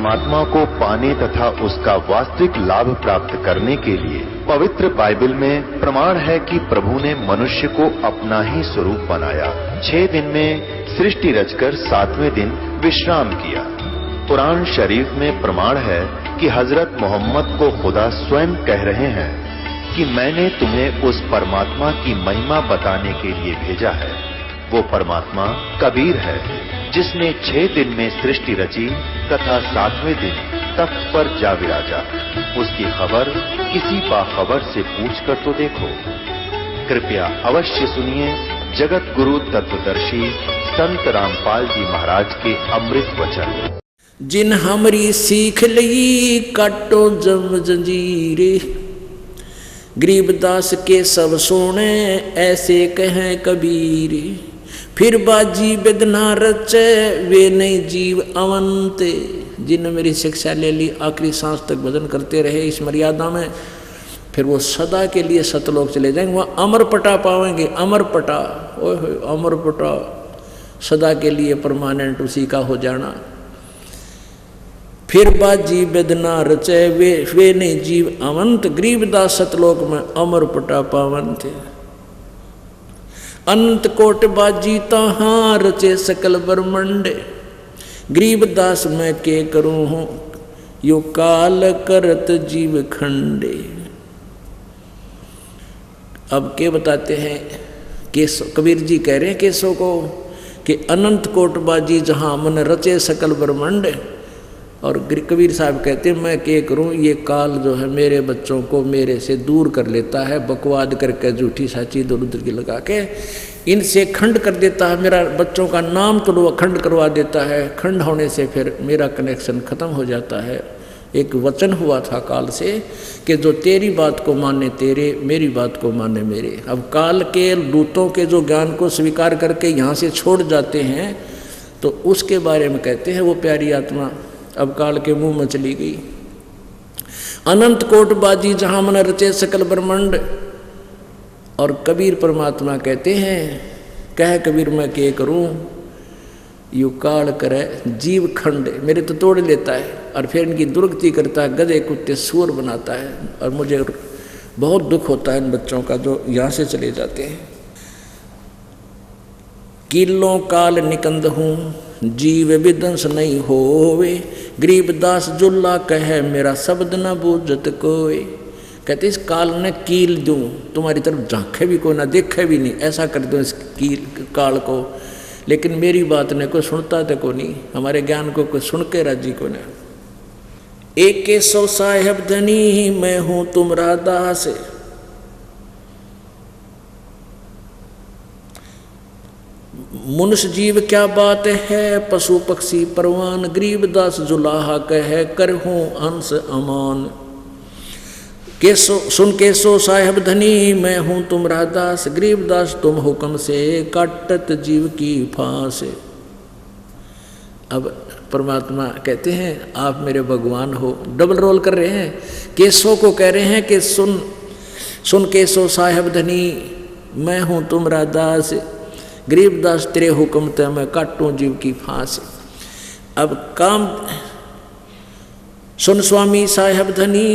परमात्मा को पाने तथा उसका वास्तविक लाभ प्राप्त करने के लिए पवित्र बाइबल में प्रमाण है कि प्रभु ने मनुष्य को अपना ही स्वरूप बनाया। 6 दिन में सृष्टि रचकर 7वें दिन विश्राम किया। कुरान शरीफ में प्रमाण है कि हजरत मोहम्मद को खुदा स्वयं कह रहे हैं कि मैंने तुम्हें उस परमात्मा की महिमा बताने के लिए भेजा है। वो परमात्मा कबीर है जिसने 6 दिन में सृष्टि रची तथा 7वें दिन तख्त पर जा विराजा। उसकी खबर किसी बाखबर से पूछ कर तो देखो। कृपया अवश्य सुनिए जगत गुरु तत्वदर्शी संत रामपाल जी महाराज के अमृत वचन। जिन हमरी सीख लई काटो जम जंजीरे, गरीबदास के सब सोने ऐसे कहें कबीर। फिर बाजी बेदना रचे वे नहीं जीव अवंते। जिन मेरी शिक्षा ले ली आखिरी सांस तक भजन करते रहे इस मर्यादा में, फिर वो सदा के लिए सतलोक चले जाएंगे, वहाँ अमर पटा पाएंगे। अमर पटा, ओए अमर पटा, सदा के लिए परमानेंट उसी का हो जाना। फिर बाजी बेदना रचे वे नहीं जीव अवंत, गरीबदास सतलोक में अमर पटा पावन थे। अनंत कोट बाजी तहाँ रचे सकल ब्रह्मंड, गरीबदास मैं के करूं हूं यो काल करत जीव खंडे। अब के बताते हैं केसो, कबीर जी कह रहे हैं केसो को कि अनंत कोट बाजी जहां मन रचे सकल ब्रह्मंड, और कबीर साहब कहते हैं मैं क्या करूं, ये काल जो है मेरे बच्चों को मेरे से दूर कर लेता है, बकवाद करके झूठी साची दो रुद्र की लगा के इनसे खंड कर देता है। मेरा बच्चों का नाम तो वो खंड करवा देता है। खंड होने से फिर मेरा कनेक्शन खत्म हो जाता है। एक वचन हुआ था काल से कि जो तेरी बात को माने तेरे, मेरी बात को माने मेरे। अब काल के दूतों के जो ज्ञान को स्वीकार करके यहाँ से छोड़ जाते हैं तो उसके बारे में कहते हैं वो प्यारी आत्मा अब काल के मुंह में चली गई। अनंत कोट बाजी जहां मन रचे सकल ब्रह्मंड, और कबीर परमात्मा कहते हैं कह कबीर मैं के करूं यू काल करे जीव खंड, मेरे तो तोड़ लेता है और फिर इनकी दुर्गति करता है, गधे कुत्ते सूअर बनाता है। और मुझे बहुत दुख होता है इन बच्चों का जो यहाँ से चले जाते हैं। किलों काल निकंद हूँ जीव विदंस नहीं होवे, गरीबदास जुल्ला कहे मेरा शब्द न बूझत कोई। कहते इस काल ने कील दूं, तुम्हारी तरफ झांके भी को ना देखे भी नहीं, ऐसा कर दूं इस कील काल को, लेकिन मेरी बात ने कोई सुनता तो को नहीं, हमारे ज्ञान को कोई सुन के राजी को ना। एक के सौ साहेब धनी मैं हूं तुमरा दास, मनुष्य जीव क्या बात है पशु पक्षी परवान, गरीबदास जुलाहा कहे कर हूं हंस अमान। केसो सुन केसो साहेब धनी मैं हूं तुमरा दास, गरीबदास तुम हुक्म से काटत जीव की फांस। अब परमात्मा कहते हैं आप मेरे भगवान हो, डबल रोल कर रहे हैं। केसो को कह रहे हैं कि सुन केसो साहेब धनी मैं हूं तुमरा दास, गरीबदास तेरे हुक्म ते मैं काटूं जीव की फांस। अब काम सुन स्वामी साहेब धनी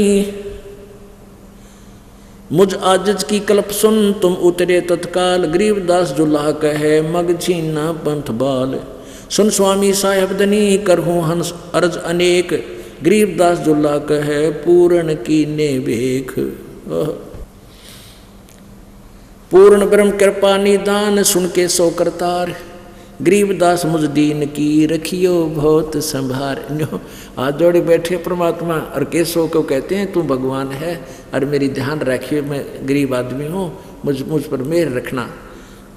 मुझ आजज की कल्प सुन तुम उतरे तत्काल, गरीबदास जुल्हा कहे मग छीना पंथ बाल। सुन स्वामी साहेब धनी करहूं हंस अर्ज अनेक, गरीबदास जुल्हा कहे पूर्ण की ने भेख। पूर्ण ब्रह्म कृपा निदान सुन के सो करतार, गरीबदास मुझ दीन की रखियो बहुत संभार। हाथ जोड़े बैठे परमात्मा और केसो को कहते हैं तू भगवान है और मेरी ध्यान रखियो, मैं गरीब आदमी हूँ, मुझ पर मेहर रखना।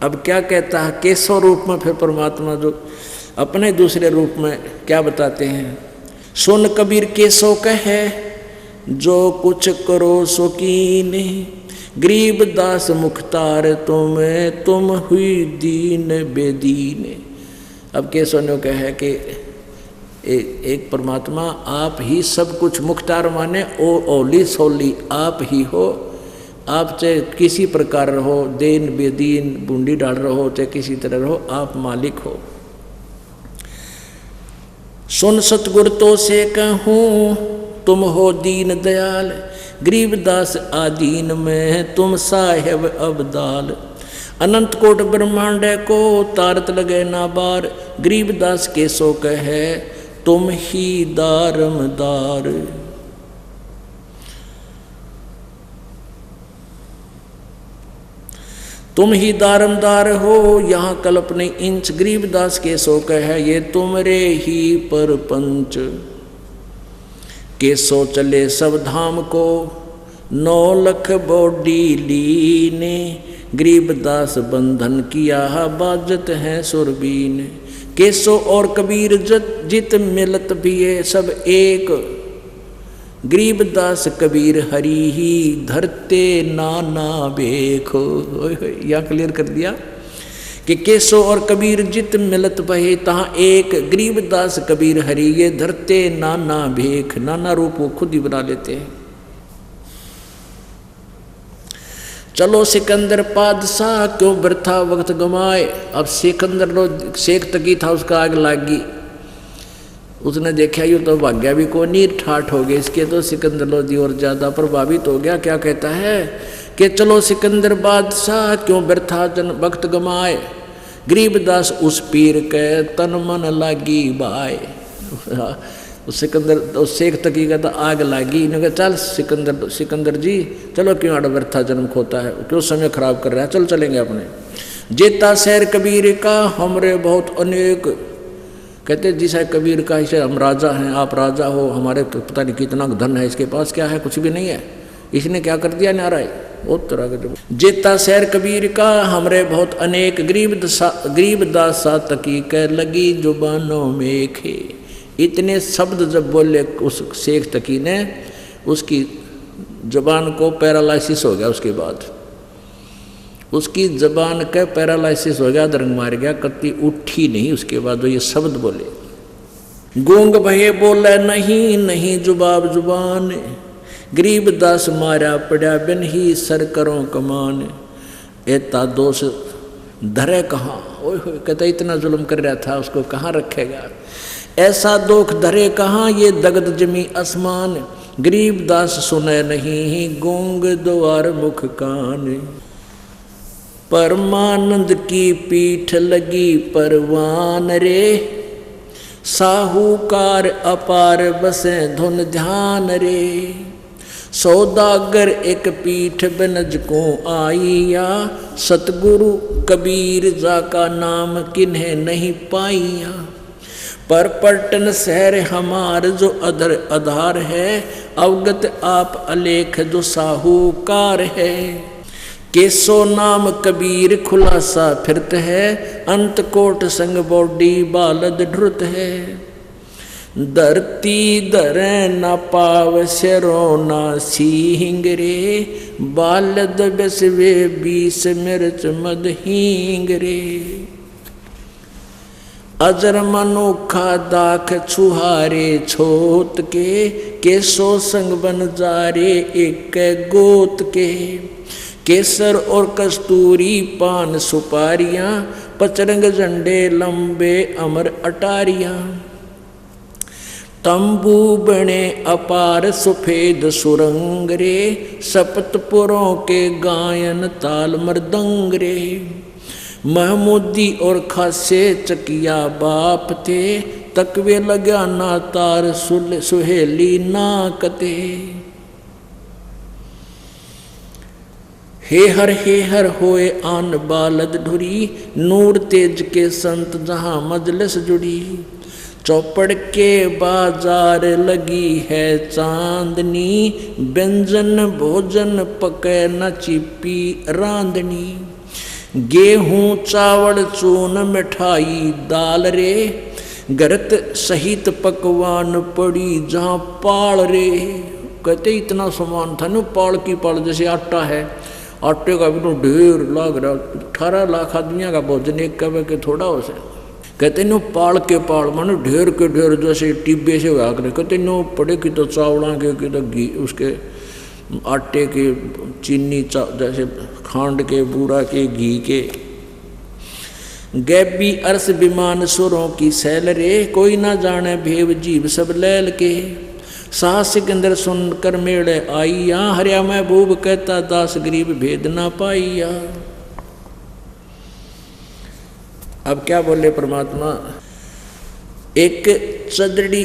अब क्या कहता है केसो रूप में फिर परमात्मा जो अपने दूसरे रूप में क्या बताते हैं। सुन कबीर केसो कहे जो कुछ करो सो कीने, गरीबदास मुख्तार तुम हुई दीन बेदीन। अब केसो ने कहा कि एक परमात्मा आप ही सब कुछ मुख्तार माने, ओली सोली आप ही हो। आप चाहे किसी प्रकार रहो, दीन बेदीन बूंदी डाल रहो, चाहे किसी तरह रहो, आप मालिक हो। सुन सतगुर तो से कहूँ तुम हो दीन दयाल, गरीबदास आदीन में तुम साहेब अबदाल। अनंत कोट ब्रह्मांड को तारत लगे ना बार, गरीबदास के सो कहे तुम ही दारमदार। तुम ही दारमदार हो यहाँ कल्प नहीं इंच, गरीबदास के सो कहे ये तुमरे ही परपंच। के सो चले सब धाम को 9 लख बॉडी लीने, गरीबदास बंधन किया बाजत है सुरबीन। केसो और कबीर जित मिलत भी है सब एक, गरीबदास कबीर हरि ही धरते नाना बेखो। या क्लियर कर दिया कि केसो और कबीर जित मिलत भये तहाँ एक, गरीबदास कबीर हरि ये धरते नाना भेख। नाना रूप वो खुद ही बना लेते हैं। चलो सिकंदर पादशाह क्यों वृथा वक्त गमाए। अब सिकंदर लो शेख तकी था उसका आग लागी, उसने देखा ये तो भाग्या भी को नहीं ठाठ हो गए इसके, तो सिकंदर लोधी और ज्यादा प्रभावित हो गया। क्या कहता है कि चलो सिकंदर बादशाह क्यों व्यर्था जन वक्त गमाए, गरीबदास उस पीर के तन मन लागी बाय। उस सिकंदर उस शेख तकी का तो आग लागी, इन्होंने कहा चल सिकंदर जी चलो क्यों आड़ा व्यर्था जन्म खोता है, क्यों समय खराब कर रहा है, चल चलेंगे अपने। जेता शहर कबीर का हमरे बहुत अनेक, कहते जिसा कबीर का इसे हम राजा हैं, आप राजा हो, हमारे तो पता नहीं कितना धन है, इसके पास क्या है, कुछ भी नहीं है, इसने क्या कर दिया नारा है बहुत तरह का। जेता शहर कबीर का हमरे बहुत अनेक, गरीबदास तकी कह लगी जुबानों में खे। इतने शब्द जब बोले उस शेख तकी ने, उसकी जुबान को पैरालिसिस हो गया। उसके बाद उसकी जबान का पैरालिसिस हो गया, दरंग मार गया, कत्ती उठी नहीं। उसके बाद वो ये शब्द बोले, गूंग भये बोले नहीं नहीं जुबाब जुबान, गरीबदास मारा पड़ा बिन ही सर करो कमान। एता दोष धरे कहाँ, ओए कहता इतना जुल्म कर रहा था उसको कहाँ रखेगा, ऐसा दुख धरे कहाँ ये दगद जमी आसमान। गरीबदास सुने नहीं गूंग द्वार मुख कान, परमानंद की पीठ लगी परवान रे, साहूकार अपार बसे धुन ध्यान रे। सौदागर एक पीठ बनज को आईया, सतगुरु कबीर जा का नाम किन्हें नहीं पाईया। पर पलटन शहर हमार जो आधार है, अवगत आप अलेख जो साहूकार है। केसो नाम कबीर खुलासा फिरत है, अंत कोट संग बॉडी बालद ढुरत है। धरती धरे न पाव शरो न सींग रे, बालद बसवे 20 मिर्च मद हींग रे। अजर मनोखा दाख छुहारे छोत के, केसो संग बन जारे एक गोत के। केसर और कस्तूरी पान सुपारियां, पचरंग झंडे लंबे अमर अटारियां। तंबू बने अपार सफेद सुरंग रे, सपतपुरों के गायन ताल मृदंग रे। महमूदी और खासे चकिया बाप थे, तकवे लगा ना तार सुहेली नाकते। हे हर होए आन बालद ढुरी, नूर तेज के संत जहाँ मजलिस जुड़ी। चौपड़ के बाजार लगी है चांदनी, व्यंजन भोजन पके न चिपी रांधनी। गेहूं चावल चून मिठाई दाल रे, गरत सहित पकवान पड़ी जहाँ पाल रे। कहते इतना सामान था न, पाल की पाल जैसे आटा है, आटे का भी तो ढेर लाग रहा। 18 लाख आदमियों का भोजन एक कवे के थोड़ा हो से। कहते नो पाल के पाल मानो ढेर के ढेर जैसे टिब्बे से हुआ करे। कहते नो पड़े की तो चावला के की तो घी, उसके आटे के, चीनी जैसे खांड के, बूरा के, घी के। गैबी अर्श विमान सुरों की सैल रे, कोई ना जाने भेव जीव सब लैल के। साहस सिकंदर सुनकर मेड़े आईया, हरिया महबूब कहता दास गरीब भेद ना पाईया। अब क्या बोले परमात्मा, एक चदड़ी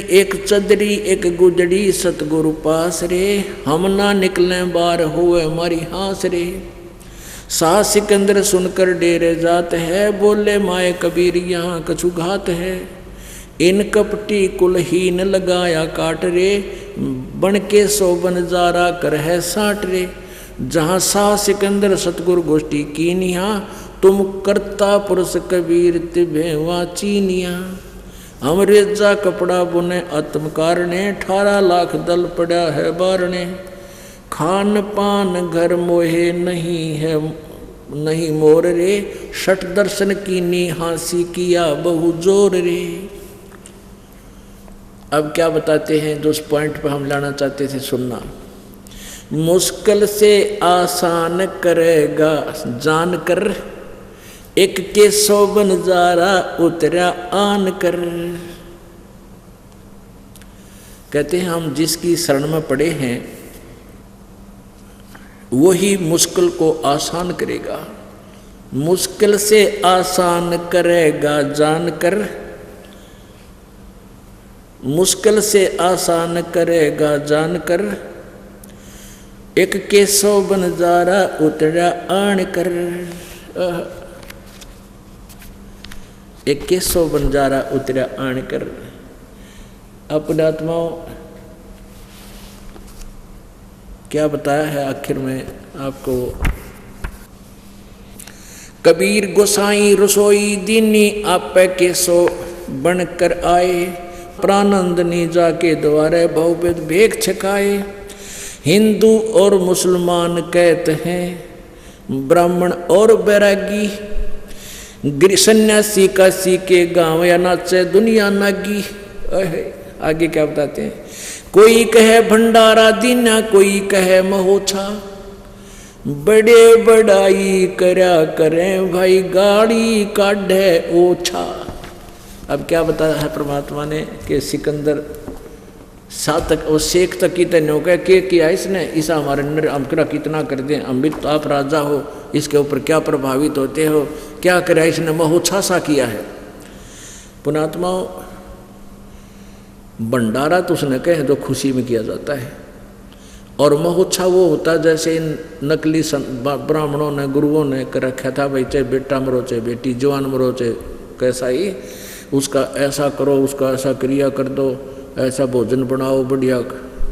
एक गुजड़ी सतगुरु पास रे, हम ना निकले बार हुए हमारी हास रे। साहस सिकंदर सुनकर डेरे जात है, बोले माए कबीर यहाँ कछु घात है। इन कपटी कुलहीन लगाया काट रे, बन के सोबन जारा कर है साठ रे। जहाँ साह सिकंदर सतगुरु गोष्ठी कीनिया, तुम करता पुरुष कबीर तिभेवा चीनिया। अमरेजा कपड़ा बुने आत्म कारणे, 18 लाख दल पड़ा है बारणे। खान पान घर मोहे नहीं मोर रे, 6 दर्शन कीनी हांसी किया बहु जोर रे। अब क्या बताते हैं, जो उस पॉइंट पर हम लाना चाहते थे सुनना। मुश्किल से आसान करेगा जानकर, एक के 100 नजारा उतरा आन कर। कहते हैं हम जिसकी शरण में पड़े हैं वही मुश्किल को आसान करेगा। मुश्किल से आसान करेगा जानकर, मुश्किल से आसान करेगा जानकर, एक के 100 नजारा उतरा आन कर। एक के 100 बंजारा उतरा आन कर। अपने आत्माओं क्या बताया है आखिर में आपको। कबीर गोसाई रसोई दीनी आपे के 100 बनकर आए, प्रानंदनी जाके द्वारे बहुविध भेख छकाए। हिंदू और मुसलमान कहते हैं ब्राह्मण और बैरागी, सन्यासी काशी के गांव या नाचे दुनिया नागी। आगे क्या बताते हैं, कोई कहे भंडारा दीना, कोई कहे महोछा, बड़े बड़ाई करया करें भाई गाड़ी काढ़े ओछा। अब क्या बताया है परमात्मा ने कि सिकंदर सातक और शेख तक की तैनो कह के किया इसने, ईसा हमारे अंदर हमकरा कितना कर दें, हम भी तो आप राजा हो, इसके ऊपर क्या प्रभावित होते हो, क्या करा इसने महोछा सा किया है। पुणात्मा भंडारा तो उसने कहे जो खुशी में किया जाता है, और महोत्सव वो होता जैसे इन नकली ब्राह्मणों ने गुरुओं ने कर रखा था, भाई चाहे बेटा मरो चाहे बेटी, जवान मरो चाहे कैसा ही, उसका ऐसा करो, उसका ऐसा क्रिया कर दो, ऐसा भोजन बनाओ, बढ़िया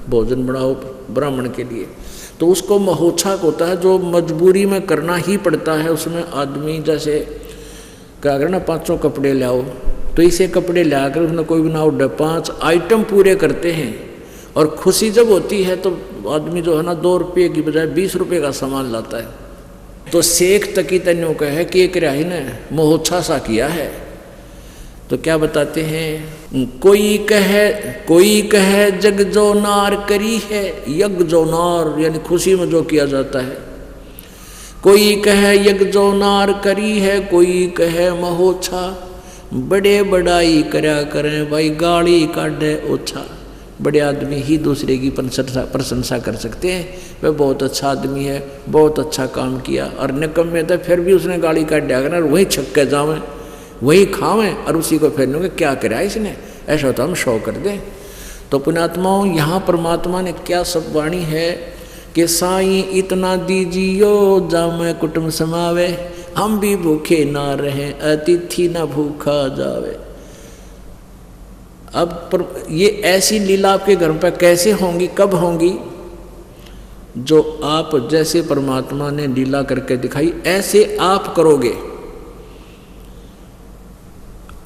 भोजन बनाओ ब्राह्मण के लिए। तो उसको महोत्सव होता है जो मजबूरी में करना ही पड़ता है। उसमें आदमी जैसे क्या करना, 500 कपड़े लाओ, तो इसे कपड़े ला कर उसने कोई भी ना उड़े 5 आइटम पूरे करते हैं। और खुशी जब होती है तो आदमी जो है ना 2 रुपये की बजाय 20 रुपये का सामान लाता है। तो शेख तकी तन्यों का है कि एक राही ने महोत्सव सा किया है। तो क्या बताते हैं, कोई कहे जग जो नार करी है, यज्ञ जो नार यानी खुशी में जो किया जाता है। कोई कहे यज्ञ जो नार करी है, कोई कहे महोत्सव, बड़े बड़ाई करया करें भाई गाली काढ़े ओछा। बड़े आदमी ही दूसरे की प्रशंसा कर सकते हैं, वह बहुत अच्छा आदमी है, बहुत अच्छा काम किया, और निकम्मे तो फिर भी उसने गाली काट दिया करना, वही छक्के जावें वही खावें और उसी को फेरने क्या करा इसने, ऐसा होता हम शो कर दें। तो पुण्यात्माओं यहाँ परमात्मा ने क्या सब वाणी है कि साईं इतना दीजियो जामे कुटुंब समावे, हम भी भूखे ना रहें अतिथि ना भूखा जावे। अब ये ऐसी लीला आपके घर पर कैसे होंगी, कब होंगी, जो आप जैसे परमात्मा ने लीला करके दिखाई ऐसे आप करोगे।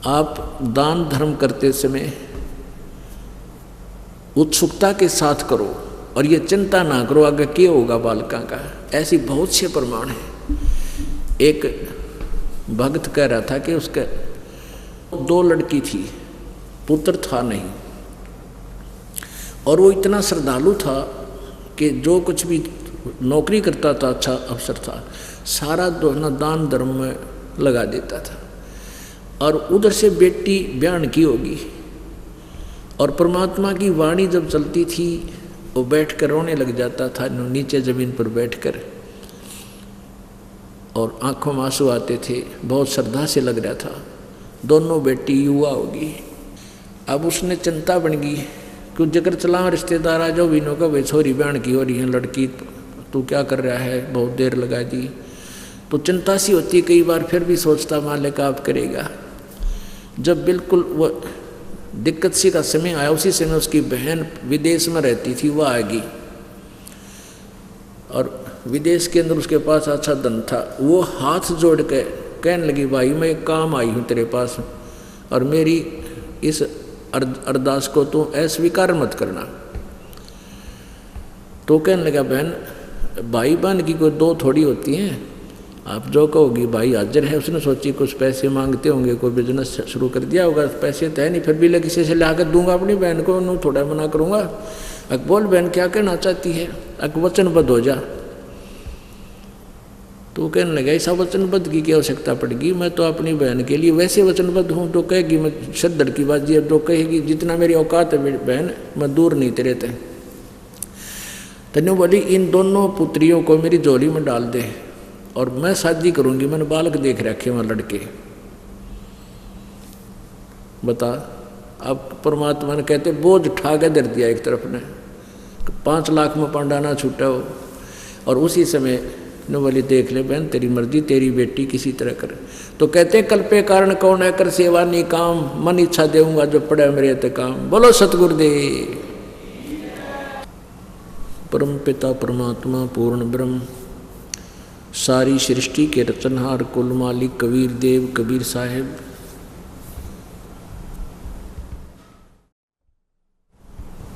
आप दान धर्म करते समय उत्सुकता के साथ करो और ये चिंता ना करो आगे क्या होगा बालका का। ऐसी बहुत से प्रमाण हैं। एक भक्त कह रहा था कि उसके 2 लड़की थी, पुत्र था नहीं, और वो इतना श्रद्धालु था कि जो कुछ भी नौकरी करता था, अच्छा अफसर था, सारा दान धर्म में लगा देता था। और उधर से बेटी बयान की होगी। और परमात्मा की वाणी जब चलती थी वो बैठ कर रोने लग जाता था, नीचे ज़मीन पर बैठकर, और आंखों में आंसू आते थे, बहुत श्रद्धा से लग रहा था। दोनों बेटी युवा होगी। अब उसने चिंता बन गई कि जगह चला रिश्तेदार आ जाओ बीनों का, भाई छोरी बयान की हो रही है, लड़की तू क्या कर रहा है, बहुत देर लगा दी। तो चिंता सी होती कई बार, फिर भी सोचता मालिक आप करेगा। जब बिल्कुल वो दिक्कत सी का समय आया, उसी समय उसकी बहन विदेश में रहती थी, वह आएगी, और विदेश के अंदर उसके पास अच्छा धन था। वो हाथ जोड़ के कहने लगी, भाई मैं एक काम आई हूँ तेरे पास, और मेरी इस अरदास को तो अस्वीकार मत करना। तो कहने लगा, बहन भाई बहन की कोई दो थोड़ी होती हैं, आप जो कहोगी भाई हाजिर है। उसने सोची कुछ पैसे मांगते होंगे, कोई बिजनेस शुरू कर दिया होगा, पैसे तो है नहीं, फिर भी ले किसी से ला कर दूंगा अपनी बहन को, उन्होंने थोड़ा मना करूँगा। बोल बहन क्या कहना चाहती है, वचनबद्ध हो जा। तो कहने लगा, ऐसा वचनबद्ध की क्या आवश्यकता पड़ेगी, मैं तो अपनी बहन के लिए वैसे वचनबद्ध हूँ। तो कहेगी मैं सद्दर की बात जी, अब तो कहेगी जितना मेरी औकात है मेरी बहन, मैं दूर नहीं तेरे थे। तन्यू बोली, इन दोनों पुत्रियों को मेरी झोली में डाल दे और मैं शादी करूँगी, मैंने बालक देख रखे वहाँ लड़के। बता, अब परमात्मा ने कहते बोझ उठा के दर दिया एक तरफ ने, 5 लाख में पांडा ना छूटा हो। और उसी समय न बोली, देख ले बहन तेरी मर्जी, तेरी बेटी किसी तरह कर। तो कहते कल पे कारण कौन है, कर सेवा नहीं काम, मन इच्छा देऊंगा जो पड़े मेरे ते काम। बोलो सतगुरुदेव। परम पिता परमात्मा पूर्ण ब्रह्म, सारी सृष्टि के रचनहार कुल मालिक कबीर देव कबीर साहेब,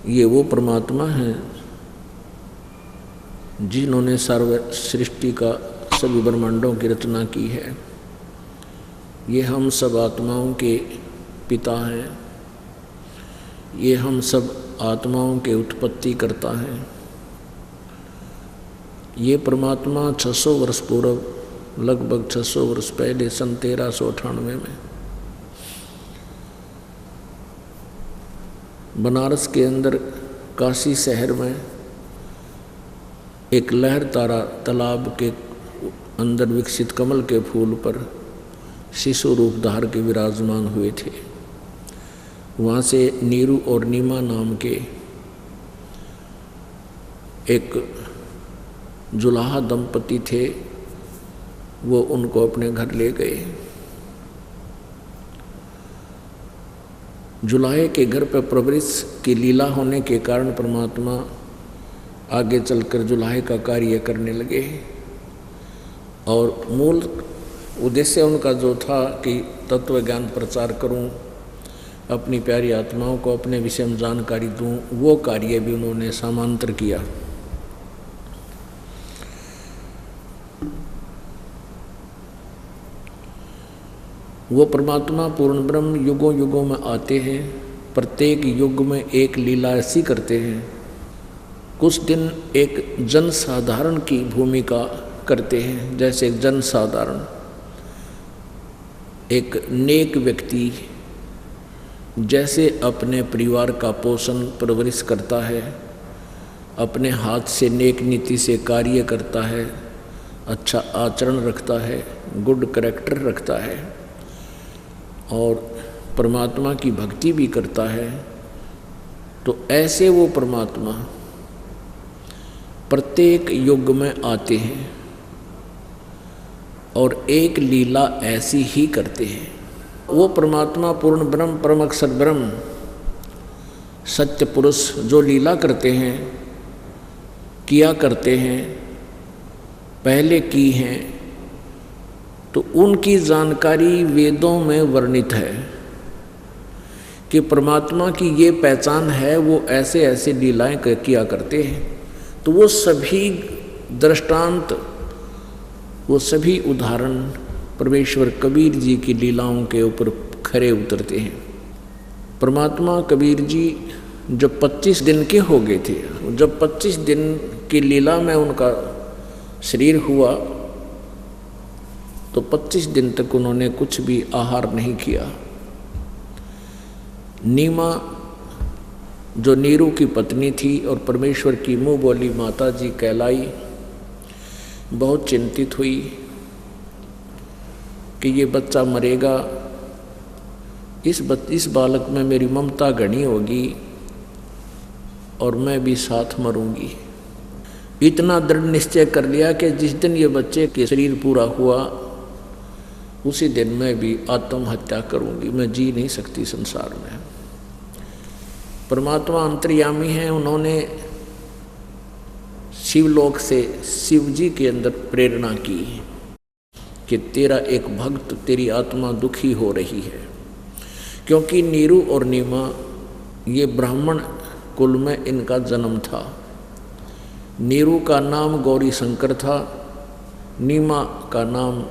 ये वो परमात्मा हैं जिन्होंने सर्व सृष्टि का सभी ब्रह्मांडों की रचना की है। ये हम सब आत्माओं के पिता हैं, ये हम सब आत्माओं के उत्पत्ति करता है। ये परमात्मा 600 वर्ष पूर्व, लगभग 600 वर्ष पहले, सन 1398 में बनारस के अंदर काशी शहर में एक लहर तारा तालाब के अंदर विकसित कमल के फूल पर शिशु रूप धार के विराजमान हुए थे। वहाँ से नीरू और नीमा नाम के एक जुलाहा दंपति थे, वो उनको अपने घर ले गए। जुलाहे के घर पर प्रवृत्ति की लीला होने के कारण परमात्मा आगे चलकर जुलाहे का कार्य करने लगे। और मूल उद्देश्य उनका जो था कि तत्व ज्ञान प्रचार करूं, अपनी प्यारी आत्माओं को अपने विषय में जानकारी दूं, वो कार्य भी उन्होंने समांतर किया। वो परमात्मा पूर्ण ब्रह्म युगों युगों में आते हैं, प्रत्येक युग में एक लीला ऐसी करते हैं। कुछ दिन एक जन साधारण की भूमिका करते हैं, जैसे एक जन साधारण, एक नेक व्यक्ति जैसे अपने परिवार का पोषण परवरिश करता है, अपने हाथ से नेक नीति से कार्य करता है, अच्छा आचरण रखता है, गुड कैरेक्टर रखता है और परमात्मा की भक्ति भी करता है, तो ऐसे वो परमात्मा प्रत्येक युग में आते हैं और एक लीला ऐसी ही करते हैं। वो परमात्मा पूर्ण ब्रह्म परम अक्षर ब्रह्म सत्य पुरुष जो लीला करते हैं, किया करते हैं, पहले की हैं, तो उनकी जानकारी वेदों में वर्णित है कि परमात्मा की ये पहचान है, वो ऐसे ऐसे लीलाएं किया करते हैं। तो वो सभी दृष्टांत, वो सभी उदाहरण परमेश्वर कबीर जी की लीलाओं के ऊपर खरे उतरते हैं। परमात्मा कबीर जी जब 25 दिन के हो गए थे, जब 25 दिन की लीला में उनका शरीर हुआ, तो 25 दिन तक उन्होंने कुछ भी आहार नहीं किया। नीमा जो नीरू की पत्नी थी और परमेश्वर की मुँह बोली माता जी कहलाई, बहुत चिंतित हुई कि ये बच्चा मरेगा, इस बालक में मेरी ममता घनी होगी और मैं भी साथ मरूंगी। इतना दृढ़ निश्चय कर लिया कि जिस दिन ये बच्चे के शरीर पूरा हुआ उसी दिन मैं भी आत्महत्या करूंगी, मैं जी नहीं सकती संसार में। परमात्मा अंतर्यामी हैं, उन्होंने शिवलोक से शिव जी के अंदर प्रेरणा की कि तेरा एक भक्त, तेरी आत्मा दुखी हो रही है। क्योंकि नीरू और नीमा ये ब्राह्मण कुल में इनका जन्म था। नीरू का नाम गौरी शंकर था, नीमा का नाम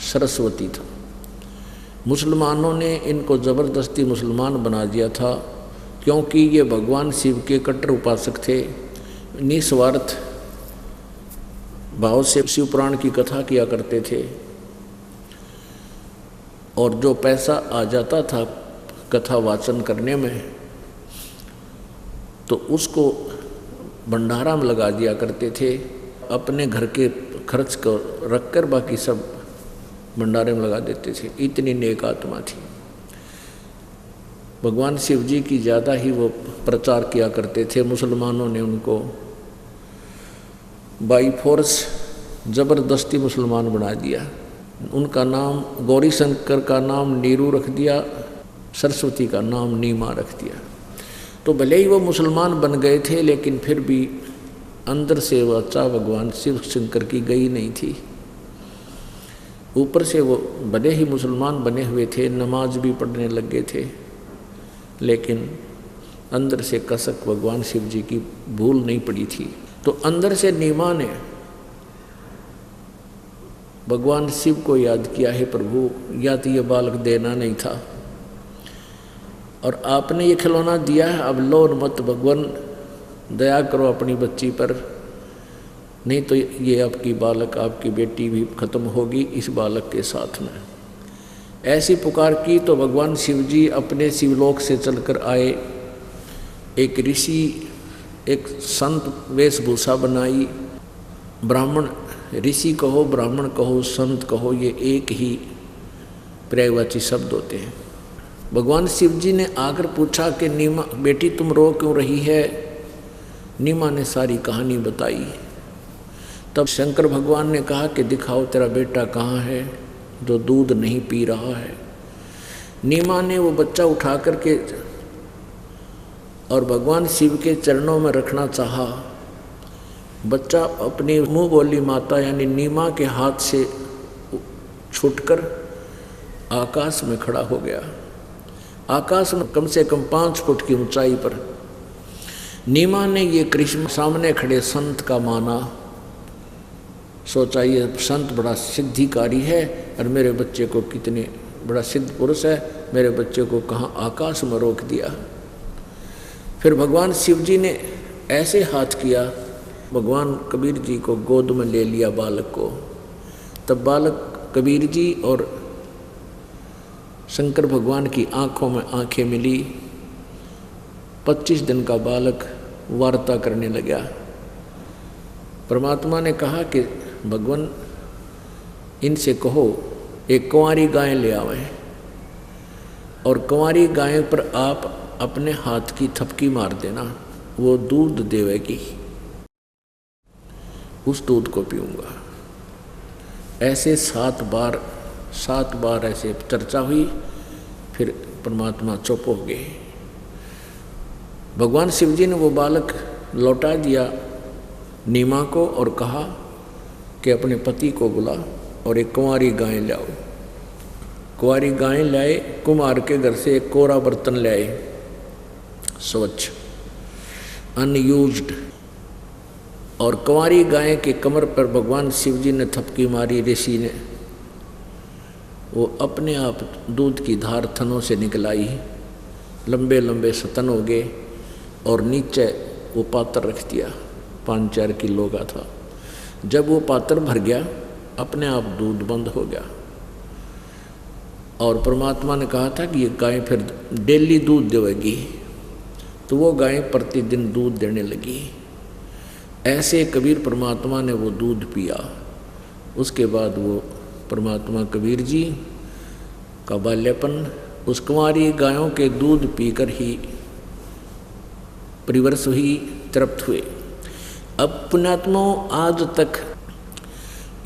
सरस्वती था। मुसलमानों ने इनको ज़बरदस्ती मुसलमान बना दिया था क्योंकि ये भगवान शिव के कट्टर उपासक थे, निस्वार्थ भाव से शिव पुराण की कथा किया करते थे और जो पैसा आ जाता था कथा वाचन करने में तो उसको भंडारा में लगा दिया करते थे। अपने घर के खर्च को रखकर बाकी सब भंडारे में लगा देते थे। इतनी नेक आत्मा थी। भगवान शिव जी की ज़्यादा ही वो प्रचार किया करते थे। मुसलमानों ने उनको बाई फोर्स ज़बरदस्ती मुसलमान बना दिया। उनका नाम गौरी शंकर का नाम नीरू रख दिया, सरस्वती का नाम नीमा रख दिया। तो भले ही वो मुसलमान बन गए थे लेकिन फिर भी अंदर से वो अच्छा भगवान शिव शंकर की गई नहीं थी। ऊपर से वो भले ही मुसलमान बने हुए थे, नमाज भी पढ़ने लग गए थे, लेकिन अंदर से कसक भगवान शिव जी की भूल नहीं पड़ी थी। तो अंदर से नीमा ने भगवान शिव को याद किया, है प्रभु या तो ये बालक देना नहीं था और आपने ये खिलौना दिया है, अब लो मत भगवान, दया करो अपनी बच्ची पर, नहीं तो ये आपकी बालक, आपकी बेटी भी खत्म होगी इस बालक के साथ में। ऐसी पुकार की तो भगवान शिव जी अपने शिवलोक से चलकर आए। एक ऋषि, एक संत वेशभूषा बनाई। ब्राह्मण, ऋषि कहो, ब्राह्मण कहो, संत कहो, ये एक ही पर्यायवाची शब्द होते हैं। भगवान शिव जी ने आकर पूछा कि नीमा बेटी तुम रो क्यों रही है? नीमा ने सारी कहानी बताई। तब शंकर भगवान ने कहा कि दिखाओ तेरा बेटा कहाँ है जो दूध नहीं पी रहा है। नीमा ने वो बच्चा उठा करके और भगवान शिव के चरणों में रखना चाहा। बच्चा अपनी मुँह बोली माता यानी नीमा के हाथ से छूटकर आकाश में खड़ा हो गया। आकाश में कम से कम 5 फुट की ऊंचाई पर। नीमा ने ये कृष्ण सामने खड़े संत का माना। सोचा ये संत बड़ा सिद्धिकारी है और मेरे बच्चे को कितने बड़ा सिद्ध पुरुष है, मेरे बच्चे को कहाँ आकाश में रोक दिया। फिर भगवान शिव जी ने ऐसे हाथ किया, भगवान कबीर जी को गोद में ले लिया बालक को। तब बालक कबीर जी और शंकर भगवान की आंखों में आंखें मिली। 25 दिन का बालक वार्ता करने लगा। परमात्मा ने कहा कि भगवान इनसे कहो एक कुंवारी गाय ले आवे और कुंवारी गाय पर आप अपने हाथ की थपकी मार देना, वो दूध देवेगी, उस दूध को पीऊंगा। ऐसे 7 बार ऐसे चर्चा हुई। फिर परमात्मा चुप हो गए। भगवान शिव जी ने वो बालक लौटा दिया नीमा को और कहा कि अपने पति को बुला और एक कुंवारी गाय लाओ। कुंवारी गाय लाए। कुम्हार के घर से एक कोरा बर्तन लाए, स्वच्छ अनयूज्ड, और कुंवारी गाय के कमर पर भगवान शिव जी ने थपकी मारी। ऋषि ने वो अपने आप दूध की धार थनों से निकलाई। लंबे लंबे स्तन हो गए और नीचे वो पात्र रख दिया। 5-4 किलो का था। जब वो पात्र भर गया अपने आप दूध बंद हो गया। और परमात्मा ने कहा था कि ये गाय फिर डेली दूध देगी, तो वो गाय प्रतिदिन दूध देने लगी। ऐसे कबीर परमात्मा ने वो दूध पिया। उसके बाद वो परमात्मा कबीर जी का बाल्यपन उस कुंवारी गायों के दूध पीकर ही परिवर्ष हुई, तृप्त हुए। अब पुण्यात्माओं, आज तक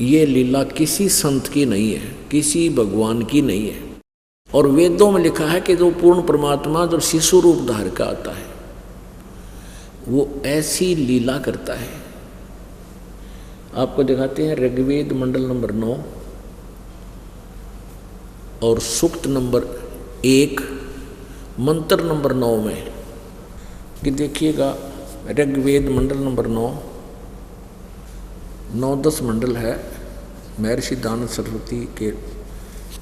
ये लीला किसी संत की नहीं है, किसी भगवान की नहीं है। और वेदों में लिखा है कि जो पूर्ण परमात्मा जो शिशु रूप धार का आता है वो ऐसी लीला करता है। आपको दिखाते हैं ऋग्वेद मंडल नंबर 9 और सूक्त नंबर 1 मंत्र नंबर 9 में कि देखिएगा, ऋग्वेद मंडल नंबर 9-10 मंडल है, महर्षि दानव सरस्वती के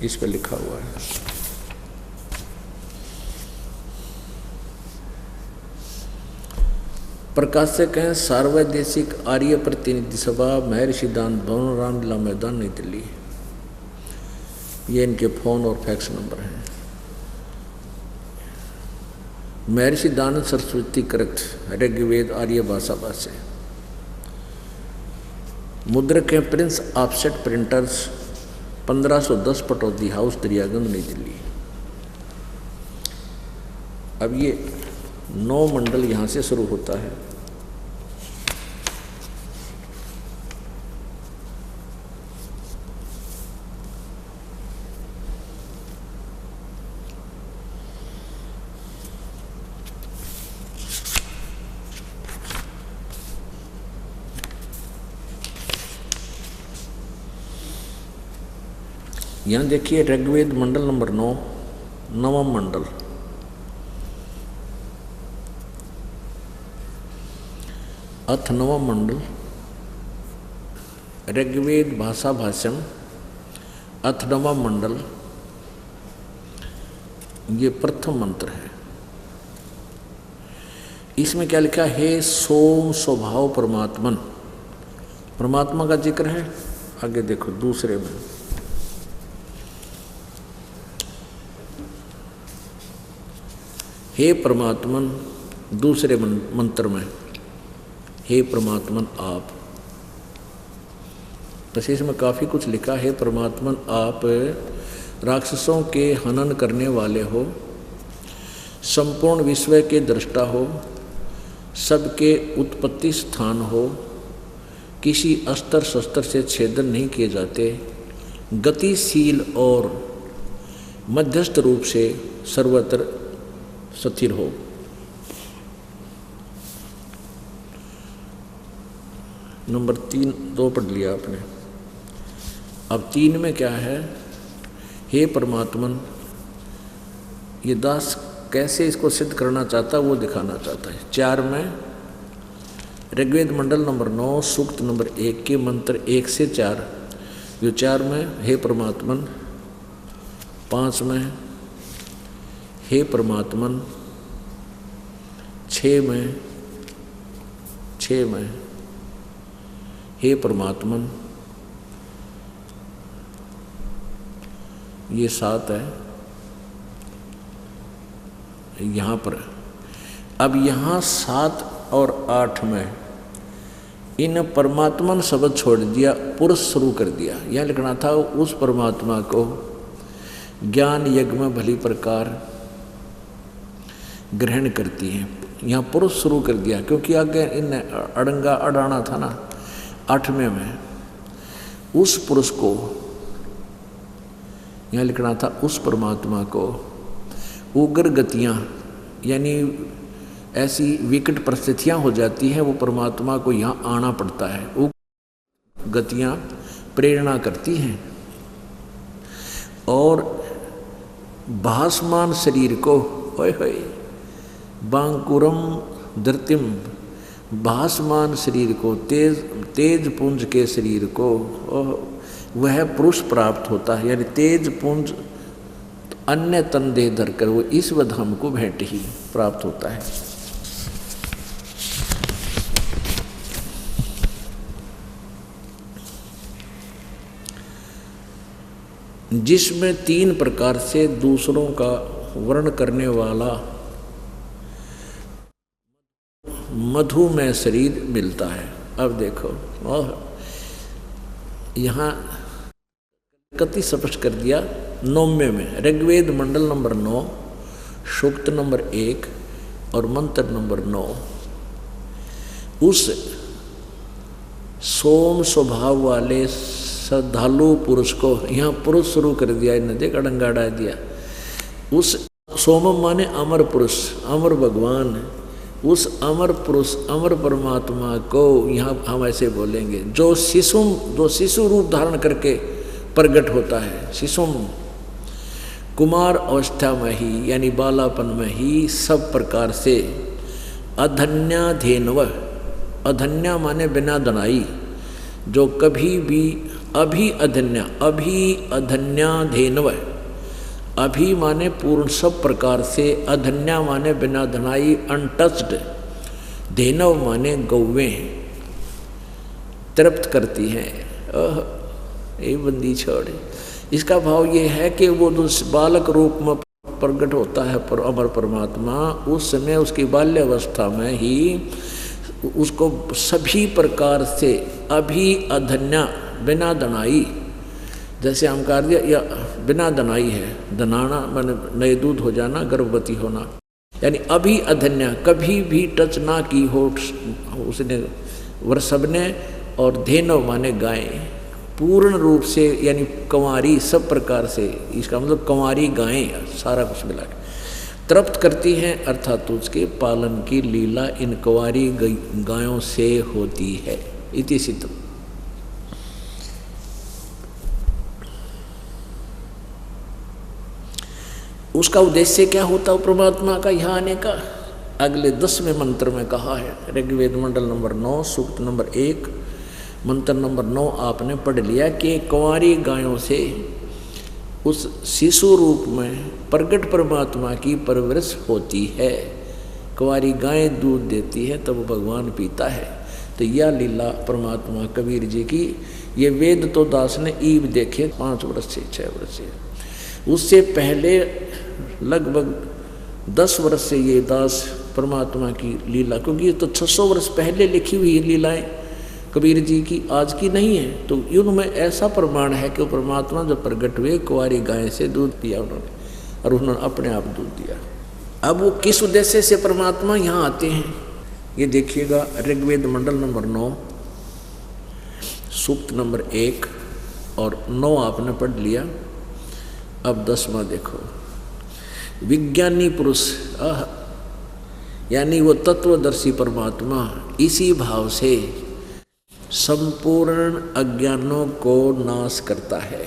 इस पर लिखा हुआ है। प्रकाशक हैं सार्वदेशिक आर्य प्रतिनिधि सभा, महर्षि दान भवन, रामलीला मैदान, नई दिल्ली। ये इनके फोन और फैक्स नंबर हैं। महर्षि दानव सरस्वती कृत ऋग्वेद आर्य भाषा भाष्य। मुद्रक है Prince offset printers, 1510 Pataudi house, Daryaganj, नई दिल्ली। अब ये 9 मंडल यहाँ से शुरू होता है। यहाँ देखिए ऋग्वेद मंडल नंबर 9, नवम मंडल। अथ नवम मंडल ऋग्वेद भाषा भाष्यम, अथ नवम मंडल, ये प्रथम मंत्र है। इसमें क्या लिखा है? हे सोम स्वभाव परमात्मन, परमात्मा का जिक्र है। आगे देखो दूसरे में, हे परमात्मन, दूसरे मंत्र में हे परमात्मन आप। बस इसमें काफ़ी कुछ लिखा है। परमात्मन आप राक्षसों के हनन करने वाले हो, संपूर्ण विश्व के दृष्टा हो, सबके उत्पत्ति स्थान हो, किसी अस्त्र शस्त्र से छेदन नहीं किए जाते, गतिशील और मध्यस्थ रूप से सर्वत्र स्थिर हो। नंबर 2 पढ़ लिया आपने। अब 3 में क्या है? हे परमात्मन, ये दास कैसे इसको सिद्ध करना चाहता है वो दिखाना चाहता है। 4 में ऋग्वेद मंडल नंबर 9 सूक्त नंबर 1 के मंत्र 1 से 4। जो 4 में हे परमात्मन, 5 में हे परमात्मन, 6 में हे परमात्मन, ये 7 है यहाँ पर। अब यहाँ 7 और 8 में इन परमात्मन शब्द छोड़ दिया, पुरुष शुरू कर दिया। यह लिखना था उस परमात्मा को ज्ञान यज्ञ में भली प्रकार ग्रहण करती है। यहाँ पुरुष शुरू कर दिया क्योंकि आगे इन अड़ंगा अड़ाना था ना 8वें में। उस पुरुष को यहाँ लिखना था उस परमात्मा को। उग्र गतियाँ यानी ऐसी विकट परिस्थितियाँ हो जाती हैं, वो परमात्मा को यहाँ आना पड़ता है। उग्र गतियाँ प्रेरणा करती हैं और भासमान शरीर को होय होय बांकुरम धरतिम, भासमान शरीर को, तेज पुंज के शरीर को वह पुरुष प्राप्त होता है। यानी तेज पुंज अन्य तन देह धरकर वो ईश्वर धाम को भेंट ही प्राप्त होता है। जिसमें 3 प्रकार से दूसरों का वर्ण करने वाला मधुमय शरीर मिलता है। अब देखो, और यहाँ कति स्पष्ट कर दिया 9वें में, ऋग्वेद मंडल नंबर 9, सूक्त नंबर 1 और मंत्र नंबर 9। उस सोम स्वभाव वाले श्रद्धालु पुरुष को, यहाँ पुरुष शुरू कर दिया, इन्हें देख अड़ंगाड़ा दिया। उस सोमम माने अमर पुरुष, अमर भगवान, उस अमर पुरुष अमर परमात्मा को यहाँ हम ऐसे बोलेंगे, जो शिशु रूप धारण करके प्रकट होता है। शिशुम कुमार अवस्था में ही, यानी बालापन में ही सब प्रकार से अधन्याधेनव, अधन्या माने बिना दनाई, जो कभी भी अभी अधन्याधेनव, अभी माने पूर्ण सब प्रकार से, अधन्या माने बिना धनाई अनटच्ड, धेनव माने गौवें तृप्त करती हैं। ये बंदी छोड़, इसका भाव ये है कि वो जो बालक रूप में प्रकट होता है पर अमर परमात्मा, उस समय उसकी बाल्यावस्था में ही उसको सभी प्रकार से अभी अधन्या बिना दनाई, जैसे हम कह दिया या बिना दनाई है, दनाना माने नए दूध हो जाना, गर्भवती होना, यानी अभी अधन्या, कभी भी टच ना की हो उसने वृषभ ने, और धेनव माने गाय, पूर्ण रूप से यानी कंवारी सब प्रकार से, इसका मतलब कंवारी गायें सारा कुछ मिला के तृप्त करती हैं, अर्थात उसके पालन की लीला इन कंवारी गायों से होती है। इति सिद्ध। उसका उद्देश्य क्या होता है परमात्मा का यहाँ आने का? अगले 10वें मंत्र में कहा है, ऋग्वेद मंडल नंबर 9 सूक्त नंबर 1 मंत्र नंबर 9 आपने पढ़ लिया कि कुंवारी गायों से उस शिशु रूप में प्रकट परमात्मा की परवरिश होती है। कुंवारी गायें दूध देती है तब भगवान पीता है। तो यह लीला परमात्मा कबीर जी की, ये वेद तो दास ने ईब देखे 5 वर्ष से 6 वर्ष से, उससे पहले लगभग 10 वर्ष से ये दास परमात्मा की लीला, क्योंकि ये तो 600 वर्ष पहले लिखी हुई लीलाएं कबीर जी की, आज की नहीं है। तो उनमें ऐसा प्रमाण है कि परमात्मा जब प्रकट हुए कुंवारी गाय से दूध पिया उन्होंने, और उन्होंने अपने आप दूध दिया। अब वो किस उद्देश्य से परमात्मा यहाँ आते हैं ये देखिएगा, ऋग्वेद मंडल नंबर 9 सूक्त नंबर 1 और 9 आपने पढ़ लिया। अब 10वां देखो, विज्ञानी पुरुष यानी वो तत्वदर्शी परमात्मा इसी भाव से संपूर्ण अज्ञानों को नाश करता है।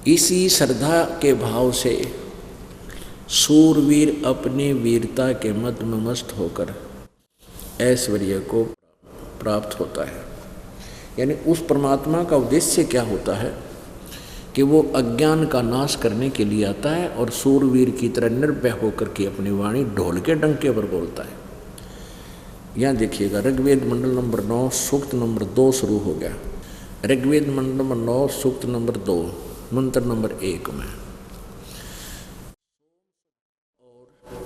इसी श्रद्धा के भाव से सूरवीर अपनी वीरता के मद में मस्त होकर ऐश्वर्य को प्राप्त होता है। यानी उस परमात्मा का उद्देश्य क्या होता है कि वो अज्ञान का नाश करने के लिए आता है और सूरवीर की तरह निर्भय होकर के अपनी वाणी ढोल के डंके पर बोलता है। यहाँ देखिएगा, ऋग्वेद मंडल नंबर 9 सूक्त नंबर 2 शुरू हो गया। ऋग्वेद मंडल नंबर 9 सूक्त नंबर 2 मंत्र नंबर 1 में,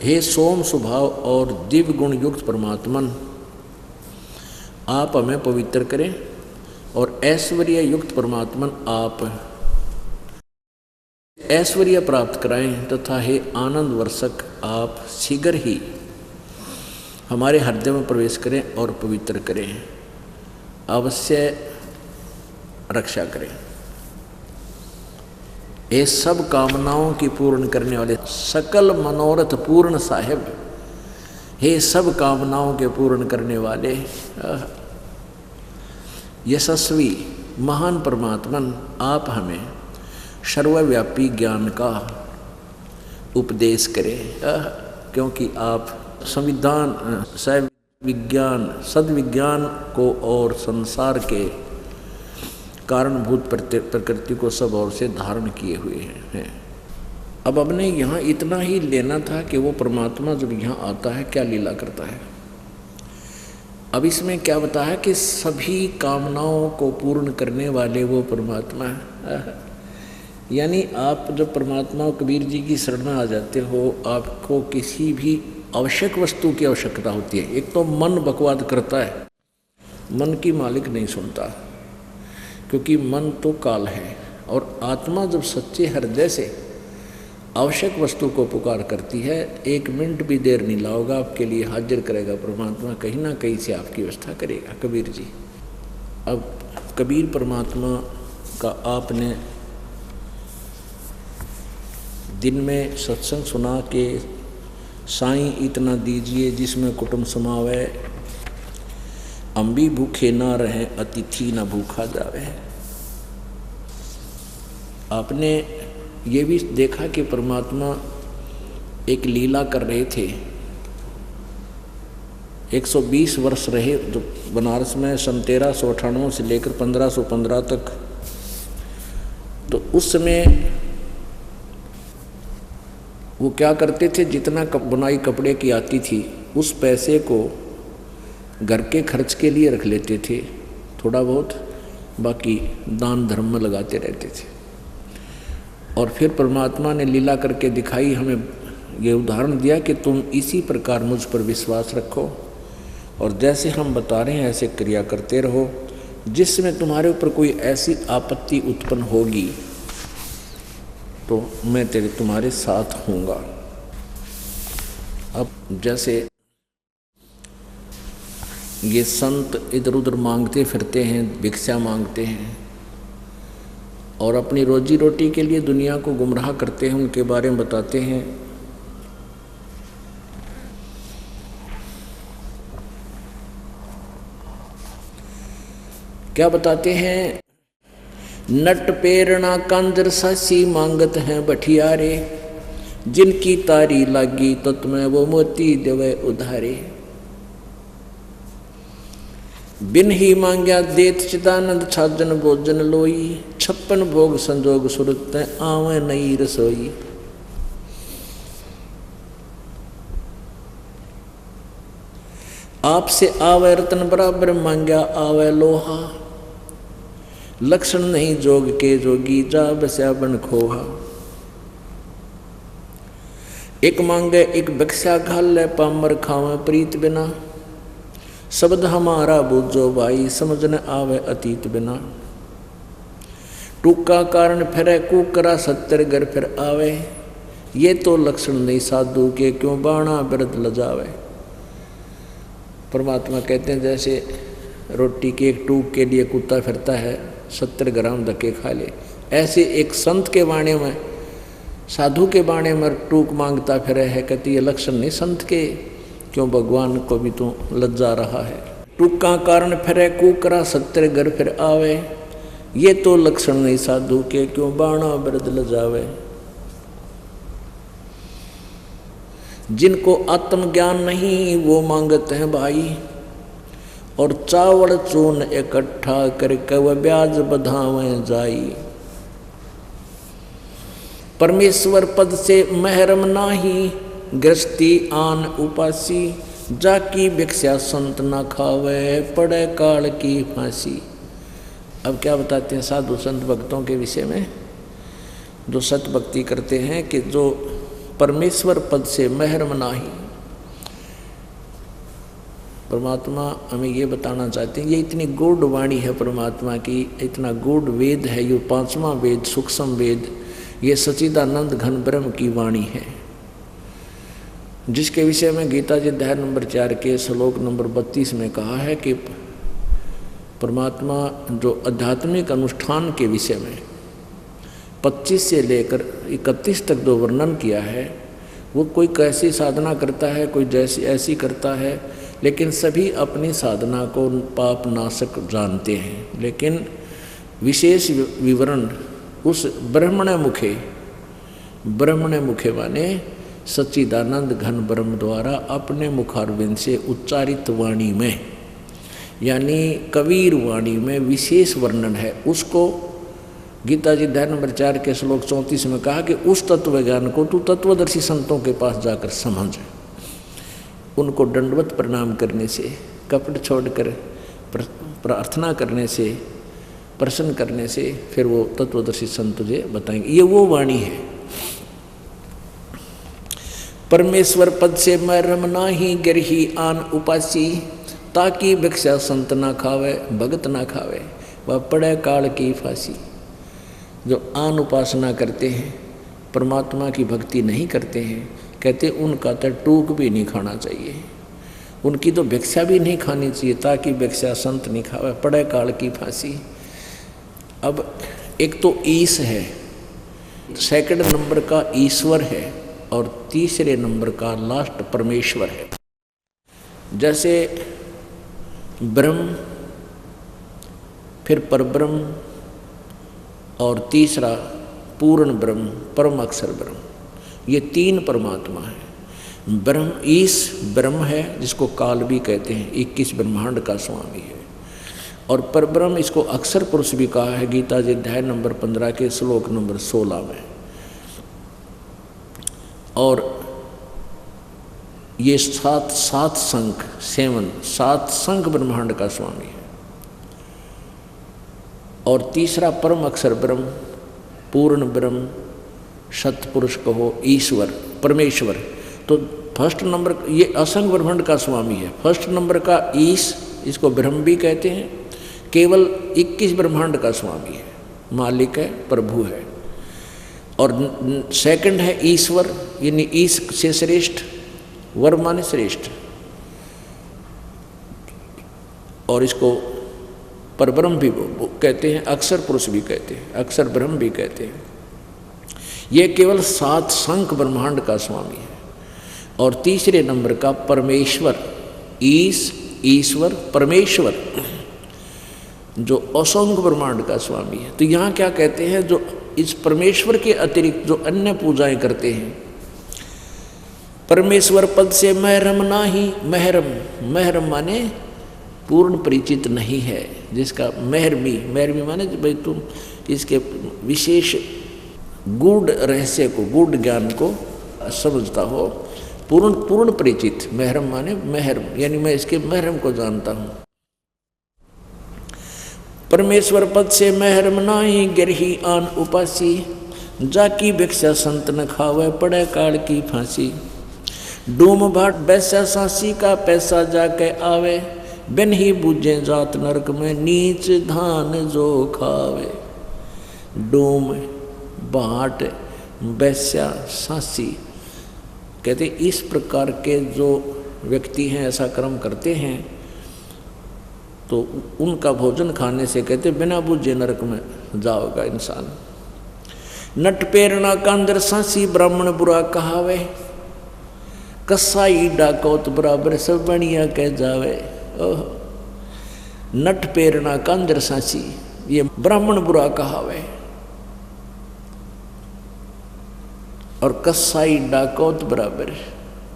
हे सोम स्वभाव और दिव्य गुण युक्त परमात्मन, आप हमें पवित्र करें, और ऐश्वर्य युक्त परमात्मन आप ऐश्वर्य प्राप्त कराएं, तथा हे आनंद वर्षक आप शीघ्र ही हमारे हृदय में प्रवेश करें और पवित्र करें, अवश्य रक्षा करें। ये सब कामनाओं की पूर्ण करने वाले सकल मनोरथ पूर्ण साहिब, हे सब कामनाओं के पूर्ण करने वाले यशस्वी महान परमात्मन, आप हमें सर्वव्यापी ज्ञान का उपदेश करें, क्योंकि आप संविधान विज्ञान सद्विज्ञान को और संसार के कारणभूत प्रकृति को सब ओर से धारण किए हुए हैं। अब हमने यहाँ इतना ही लेना था कि वो परमात्मा जब यहाँ आता है क्या लीला करता है। अब इसमें क्या बताया है कि सभी कामनाओं को पूर्ण करने वाले वो परमात्मा है। यानी आप जब परमात्मा कबीर जी की शरण में आ जाते हो, आपको किसी भी आवश्यक वस्तु की आवश्यकता होती है। एक तो मन बकवाद करता है, मन की मालिक नहीं सुनता, क्योंकि मन तो काल है। और आत्मा जब सच्चे हृदय से आवश्यक वस्तु को पुकार करती है, 1 मिनट भी देर नहीं लाओगा, आपके लिए हाजिर करेगा परमात्मा, कहीं ना कहीं से आपकी व्यवस्था करेगा कबीर जी। अब कबीर परमात्मा का आपने दिन में सत्संग सुना के साईं इतना दीजिए जिसमें कुटुंब समावे, हम भी भूखे ना रहें अतिथि ना भूखा जावे। आपने ये भी देखा कि परमात्मा एक लीला कर रहे थे। 120 वर्ष रहे जो बनारस में, सन 1398 से लेकर 1515 तक। तो उस समय वो क्या करते थे, जितना बुनाई कपड़े की आती थी उस पैसे को घर के खर्च के लिए रख लेते थे, थोड़ा बहुत, बाकी दान धर्म में लगाते रहते थे। और फिर परमात्मा ने लीला करके दिखाई, हमें ये उदाहरण दिया कि तुम इसी प्रकार मुझ पर विश्वास रखो और जैसे हम बता रहे हैं ऐसे क्रिया करते रहो। जिसमें तुम्हारे ऊपर कोई ऐसी आपत्ति उत्पन्न होगी तो मैं तुम्हारे साथ हूँगा। अब जैसे ये संत इधर उधर मांगते फिरते हैं, भिक्षा मांगते हैं और अपनी रोजी रोटी के लिए दुनिया को गुमराह करते हैं, उनके बारे में बताते हैं। क्या बताते हैं, नट पेरना कांजर सासी मांगत हैं बठियारे, जिनकी तारी लागी तो तुम्हें वो मोती देवे उधारे। बिन ही मांग्या देत चिदानंद छाजन भोजन लोई, 56 भोग संजोग सुरत आवे नई रसोई। आपसे आवे रतन बराबर मांग्या आवे लोहा, लक्षण नहीं जोग के जोगी जा बस्या बन खोहा। एक मांगे एक बक्सा घाल ले पामर खावे प्रीत बिना, शब्द हमारा बूझो भाई समझ न आवे अतीत बिना। टूका कारण फिरे कुकरा 70 घर फिर आवे, ये तो लक्षण नहीं साधु के क्यों बाणा बिरद लजावे। परमात्मा कहते हैं जैसे रोटी के एक टूक के लिए कुत्ता फिरता है, 70 ग्राम धक्के खा ले, ऐसे एक संत के बाणे में, साधु के बाणे में टूक मांगता फिरे है। कहती ये लक्षण नहीं संत के, क्यों भगवान को भी तो लज्जा रहा है। टूका कारण फिरे कुकरा 70 घर फिर आवे, ये तो लक्षण नहीं साधु के क्यों बाणा बिरद लजावे। जिनको आत्मज्ञान नहीं वो मांगते हैं भाई, और चावल चून इकट्ठा करके वह ब्याज बधावें जाई। परमेश्वर पद से महरम नाही, गृहस्थी आन उपासी, जाकी भिक्षा संत ना खावे पड़े काल की फांसी। अब क्या बताते हैं साधु संत भक्तों के विषय में, जो सत भक्ति करते हैं कि जो परमेश्वर पद से महरम नाही। परमात्मा हमें ये बताना चाहते हैं, ये इतनी गूढ़ वाणी है परमात्मा की, इतना गूढ़ वेद है, ये 5वां वेद सूक्ष्म वेद, ये सच्चिदानंद घन ब्रह्म की वाणी है, जिसके विषय में गीता जी अध्याय नंबर 4 के श्लोक नंबर 32 में कहा है कि परमात्मा जो आध्यात्मिक अनुष्ठान के विषय में 25 से लेकर 31 तक जो वर्णन किया है, वो कोई कैसी साधना करता है, कोई जैसी ऐसी करता है, लेकिन सभी अपनी साधना को पाप नाशक जानते हैं। लेकिन विशेष विवरण उस ब्रह्मण मुखे माने सच्चिदानंद घन ब्रह्म द्वारा अपने मुखारविंद से उच्चारित वाणी में, यानी कबीर वाणी में विशेष वर्णन है। उसको गीता जी अध्याय नंबर 4 के श्लोक 34 में कहा कि उस तत्व ज्ञान को तू तत्वदर्शी संतों के पास जाकर समझ, उनको दंडवत प्रणाम करने से, कपट छोड़कर प्रार्थना करने से प्रश्न करने से फिर वो तत्वदर्शी संत तुझे बताएंगे। ये वो वाणी है। परमेश्वर पद से मैं रम नाही गिरही आन उपासी, ताकि भिक्षा संत ना खावे भगत ना खावे, वह पड़े काल की फांसी। जो आन उपासना करते हैं, परमात्मा की भक्ति नहीं करते हैं, कहते उनका तो टूक भी नहीं खाना चाहिए, उनकी तो भिक्षा भी नहीं खानी चाहिए, ताकि भिक्षा संत नहीं खावे, पड़े काल की फांसी। अब एक तो ईश है, सेकंड नंबर का ईश्वर है, और तीसरे नंबर का लास्ट परमेश्वर है। जैसे ब्रह्म, फिर परब्रह्म, और तीसरा पूर्ण ब्रह्म, परम अक्षर ब्रह्म, ये तीन परमात्मा है। ब्रह्म ईश ब्रह्म है, जिसको काल भी कहते हैं, 21 ब्रह्मांड का स्वामी है। और परब्रह्म इसको अक्षर पुरुष भी कहा है, गीता जी अध्याय नंबर 15 के श्लोक नंबर 16 में। और ये सात संख ब्रह्मांड का स्वामी है। और तीसरा परम अक्षर ब्रह्म, पूर्ण ब्रह्म, सतपुरुष कहो, ईश्वर, परमेश्वर। तो फर्स्ट नंबर ये असंख्य ब्रह्मांड का स्वामी है। फर्स्ट नंबर का ईश, इसको ब्रह्म भी कहते हैं, केवल 21 ब्रह्मांड का स्वामी है, मालिक है, प्रभु है। और सेकंड है ईश्वर, यानी ईश से श्रेष्ठ, वर माने श्रेष्ठ। और इसको परब्रह्म भी कहते हैं, अक्षर पुरुष भी कहते हैं, अक्षर ब्रह्म भी कहते हैं। ये केवल 7 संख ब्रह्मांड का स्वामी है। और तीसरे नंबर का परमेश्वर, ईश, ईश्वर, परमेश्वर, जो असंख्य ब्रह्मांड का स्वामी है। तो यहाँ क्या कहते हैं, जो इस परमेश्वर के अतिरिक्त जो अन्य पूजाएं करते हैं, परमेश्वर पद से महरम नाही, महरम, महरम माने पूर्ण परिचित नहीं है, जिसका महरमी, महरमी माने भाई तुम इसके विशेष गूढ़ रहस्य को, गूढ़ ज्ञान को समझता हो, पूर्ण परिचित। महरम माने महरम, यानी मैं इसके महरम को जानता हूँ। परमेश्वर पद से महरम नाही गिरही आन उपासी, जाकी भिक्षा संत न खावे पड़े काल की फांसी। डूम भाट बैसा सांसी का पैसा जाके आवे, बिन ही बूझे जात नरक में नीच धान जो खावे। डूम भाट बैसा सांसी कहते इस प्रकार के जो व्यक्ति हैं, ऐसा कर्म करते हैं, तो उनका भोजन खाने से कहते बिना बूझे नरक में जाओगा इंसान। नट पेरना कांदर सांसी ब्राह्मण बुरा कहावे, कसाई डाकौत बराबर सब बढ़िया कह जावे। ओह, नट पेरना कांदर सांसी, ये ब्राह्मण बुरा कहावे। और कसाई डाकौत बराबर,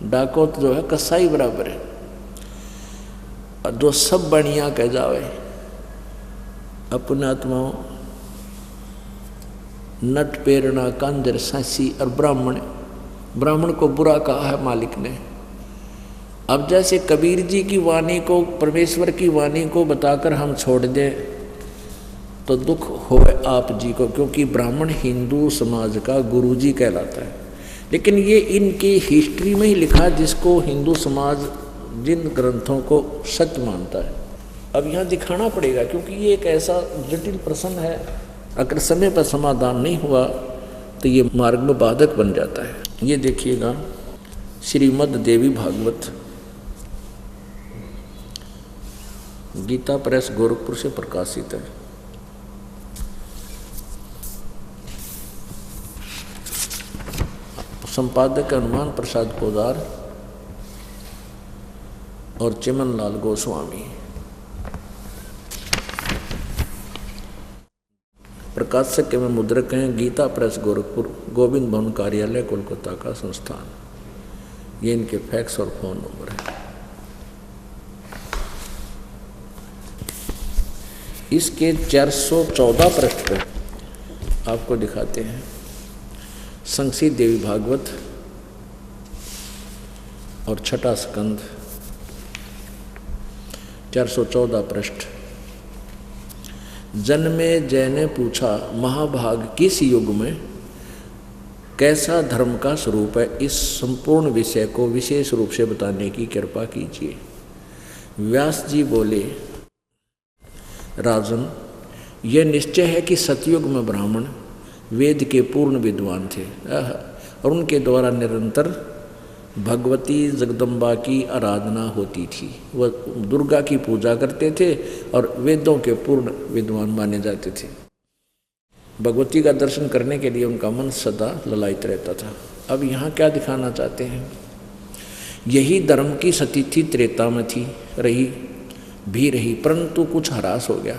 डाकौत जो है कसाई बराबर है, और जो सब बढ़िया कह जावे। अपने आत्माओं नट पेरना कांदर सांसी, और ब्राह्मण, ब्राह्मण को बुरा कहा है मालिक ने। अब जैसे कबीर जी की वाणी को, परमेश्वर की वाणी को बताकर हम छोड़ दें तो दुख होए आप जी को, क्योंकि ब्राह्मण हिंदू समाज का गुरु जी कहलाता है। लेकिन ये इनकी हिस्ट्री में ही लिखा, जिसको हिंदू समाज जिन ग्रंथों को सत्य मानता है। अब यहाँ दिखाना पड़ेगा, क्योंकि ये एक ऐसा जटिल प्रश्न है, अगर समय पर समाधान नहीं हुआ तो ये मार्ग में बाधक बन जाता है। ये देखिएगा, श्रीमद् देवी भागवत, गीता प्रेस गोरखपुर से प्रकाशित है। संपादक हनुमान प्रसाद पोदार और चिमन लाल गोस्वामी। प्रकाशक एवं मुद्रक हैं गीता प्रेस गोरखपुर, गोविंद भवन कार्यालय कोलकाता का संस्थान। ये इनके फैक्स और फोन नंबर है। इसके 414 पृष्ठ पर आपको दिखाते हैं संक्षिप्त देवी भागवत और छठा स्कंद, 414 पृष्ठ। जन्मे जय ने पूछा, महाभाग किस युग में कैसा धर्म का स्वरूप है, इस संपूर्ण विषय को विशेष रूप से बताने की कृपा कीजिए। व्यास जी बोले, राजन, यह निश्चय है कि सतयुग में ब्राह्मण वेद के पूर्ण विद्वान थे और उनके द्वारा निरंतर भगवती जगदम्बा की आराधना होती थी। वह दुर्गा की पूजा करते थे और वेदों के पूर्ण विद्वान माने जाते थे। भगवती का दर्शन करने के लिए उनका मन सदा ललायित रहता था। अब यहाँ क्या दिखाना चाहते हैं, यही धर्म की सतिथि त्रेता में थी, रही, परंतु कुछ ह्रास हो गया।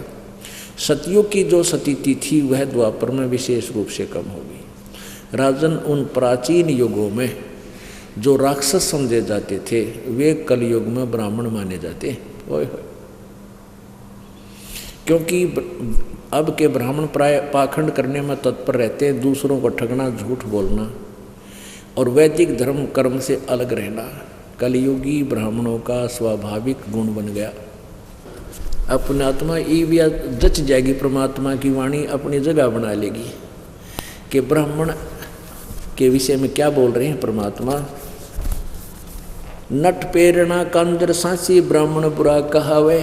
सतयुग की जो सतिथि थी वह द्वापर में विशेष रूप से कम हो गई। राजन, उन प्राचीन युगों में जो राक्षस समझे जाते थे वे कलयुग में ब्राह्मण माने जाते। ओए होए, क्योंकि अब के ब्राह्मण प्राय पाखंड करने में तत्पर रहते हैं, दूसरों को ठगना, झूठ बोलना और वैदिक धर्म कर्म से अलग रहना कलयुगी ब्राह्मणों का स्वाभाविक गुण बन गया। अपने आत्मा ईविया जच जाएगी, परमात्मा की वाणी अपनी जगह बना लेगी कि ब्राह्मण के विषय में क्या बोल रहे हैं परमात्मा। नट पेरणा कंदर सांसी ब्राह्मण बुरा कहावे,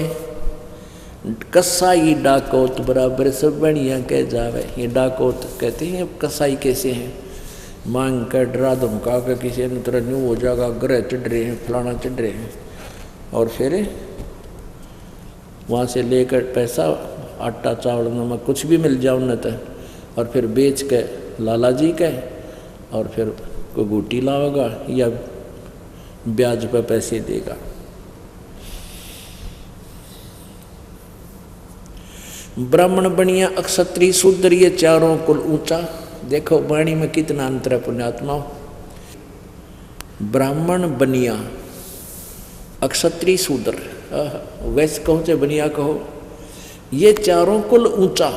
कसाई डाकोत बराबर सब बढ़िया कह जावे। ये डाकोत कहते हैं, कसाई कैसे हैं, मांग कर डरा धमका कर किसी ने तरह न्यू हो जाएगा, ग्रह चढ़ रहे हैं, फलाना चढ़ रहे हैं, और फिर वहाँ से लेकर पैसा, आटा चावल नमक कुछ भी मिल जाओ न तो, और फिर बेच के लाला जी के, और फिर कोई बूटी लाओगा या ब्याज पर पैसे देगा। ब्राह्मण बनिया अक्षत्री शूद्र ये चारों कुल ऊंचा। देखो वाणी में कितना अंतर है पुण्यात्मा। ब्राह्मण बनिया, अक्षत्री शूद्र, वैश्य कहो चाहे बनिया कहो, ये चारों कुल ऊंचा।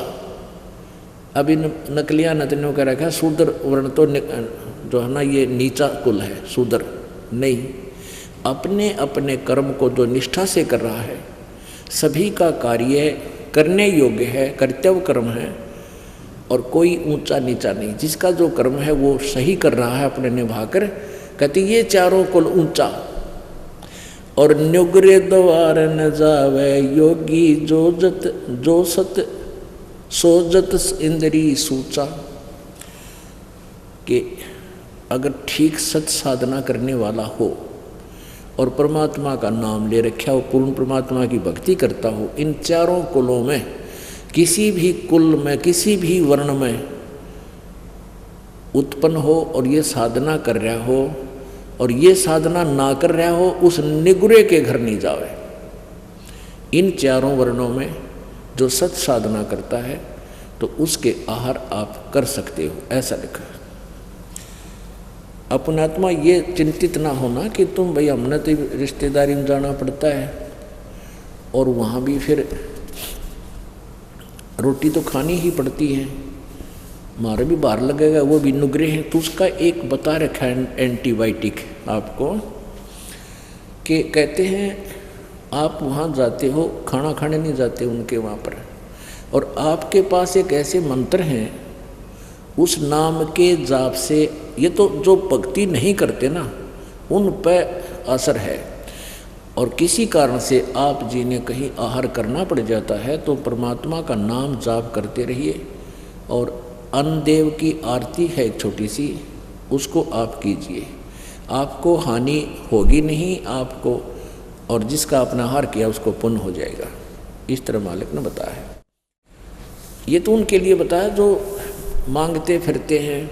अभी नकलिया नतनियों का रखा शूद्र वर्ण तो जो है ना ये नीचा कुल है, शूद्र नहीं। अपने अपने कर्म को जो निष्ठा से कर रहा है, सभी का कार्य करने योग्य है, कर्तव्य कर्म है, और कोई ऊंचा नीचा नहीं। जिसका जो कर्म है वो सही कर रहा है अपने निभाकर, कहते ये चारों कुल ऊंचा। और न्युग्रे द्वार न जावे योगी जो सत सोजत इंद्री सूचा, कि अगर ठीक सत साधना करने वाला हो और परमात्मा का नाम ले रखा हो, पूर्ण परमात्मा की भक्ति करता हो, इन चारों कुलों में किसी भी कुल में किसी भी वर्ण में उत्पन्न हो और ये साधना कर रहा हो और ये साधना ना कर रहा हो, उस निगुरे के घर नहीं जावे। इन चारों वर्णों में जो सत साधना करता है तो उसके आहार आप कर सकते हो, ऐसा लिखा है। अपनात्मा ये चिंतित ना होना कि तुम भाई हमने तो रिश्तेदारी में जाना पड़ता है और वहाँ भी फिर रोटी तो खानी ही पड़ती है, मारे भी बाहर लगेगा, वो भी नुगरे हैं। तो उसका एक बता रखा है एंटीबायोटिक आपको, कि कहते हैं आप वहाँ जाते हो, खाना खाने नहीं जाते उनके वहाँ पर, और आपके पास एक ऐसे मंत्र हैं, उस नाम के जाप से, ये तो जो भक्ति नहीं करते ना उन पर असर है, और किसी कारण से आप जी ने कहीं आहार करना पड़ जाता है तो परमात्मा का नाम जाप करते रहिए। और अन्नदेव की आरती है एक छोटी सी, उसको आप कीजिए, आपको हानि होगी नहीं आपको, और जिसका अपना आहार किया उसको पुण्य हो जाएगा। इस तरह मालिक ने बताया है। ये तो उनके लिए बताया जो मांगते फिरते हैं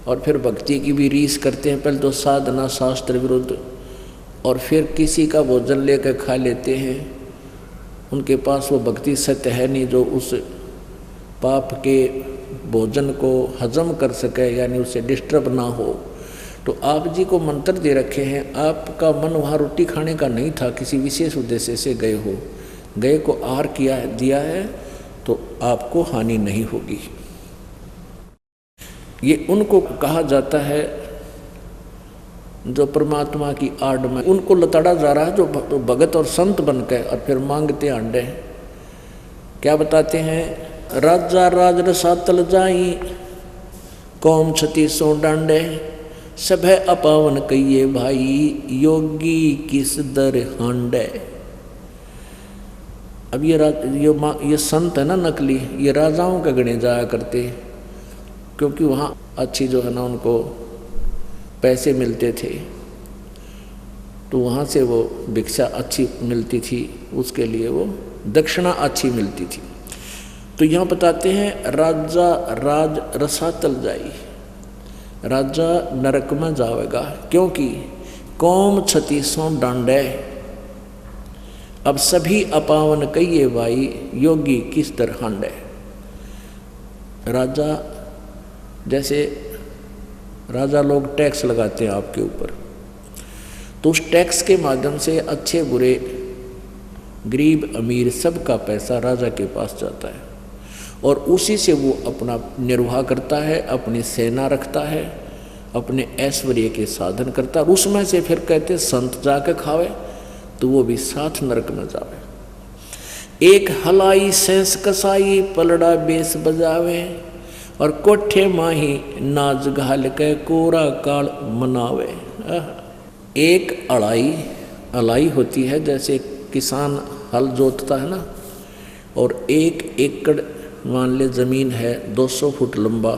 और फिर भक्ति की भी रीस करते हैं। पहले तो साधना शास्त्र विरुद्ध, और फिर किसी का भोजन लेकर खा लेते हैं, उनके पास वो भक्ति सत्य है नहीं जो उस पाप के भोजन को हजम कर सके, यानी उसे डिस्टर्ब ना हो। तो आप जी को मंत्र दे रखे हैं, आपका मन वहाँ रोटी खाने का नहीं था, किसी विशेष उद्देश्य से गए हो, गए को आहार किया है, दिया है, तो आपको हानि नहीं होगी। ये उनको कहा जाता है जो परमात्मा की आड़ में उनको लताड़ा जा रहा है, जो भगत और संत बनकर और फिर मांगते आंडे क्या बताते हैं? राजा राज रसातल जाई, कौम छती सो डांडे, सभे अपावन कहिए भाई, योगी किस दर हांडे। अब ये संत है ना नकली, ये राजाओं के गणे जाया करते, क्योंकि वहाँ अच्छी जो है ना उनको पैसे मिलते थे, तो वहाँ से वो भिक्षा अच्छी मिलती थी, उसके लिए वो दक्षिणा अच्छी मिलती थी। तो यहाँ बताते हैं राजा राज रसातल जाई, राजा नरक में जाएगा, क्योंकि कौम छती सो डांडे, अब सभी अपावन कहिए भाई, योगी किस तरह हांडे। राजा, जैसे राजा लोग टैक्स लगाते हैं आपके ऊपर, तो उस टैक्स के माध्यम से अच्छे बुरे गरीब अमीर सबका पैसा राजा के पास जाता है, और उसी से वो अपना निर्वाह करता है, अपनी सेना रखता है, अपने ऐश्वर्य के साधन करता है। और उसमें से फिर कहते संत जाके खावे तो वो भी साथ नरक में जावे। एक हलाई सेंस कसाई, पलड़ा बेस बजावे, और कोठे माही नाच घाल के कोरा काल मनावे। एक अलाई होती है, जैसे किसान हल जोतता है ना, और 1 एकड़ मान ले ज़मीन है 200 फुट लंबा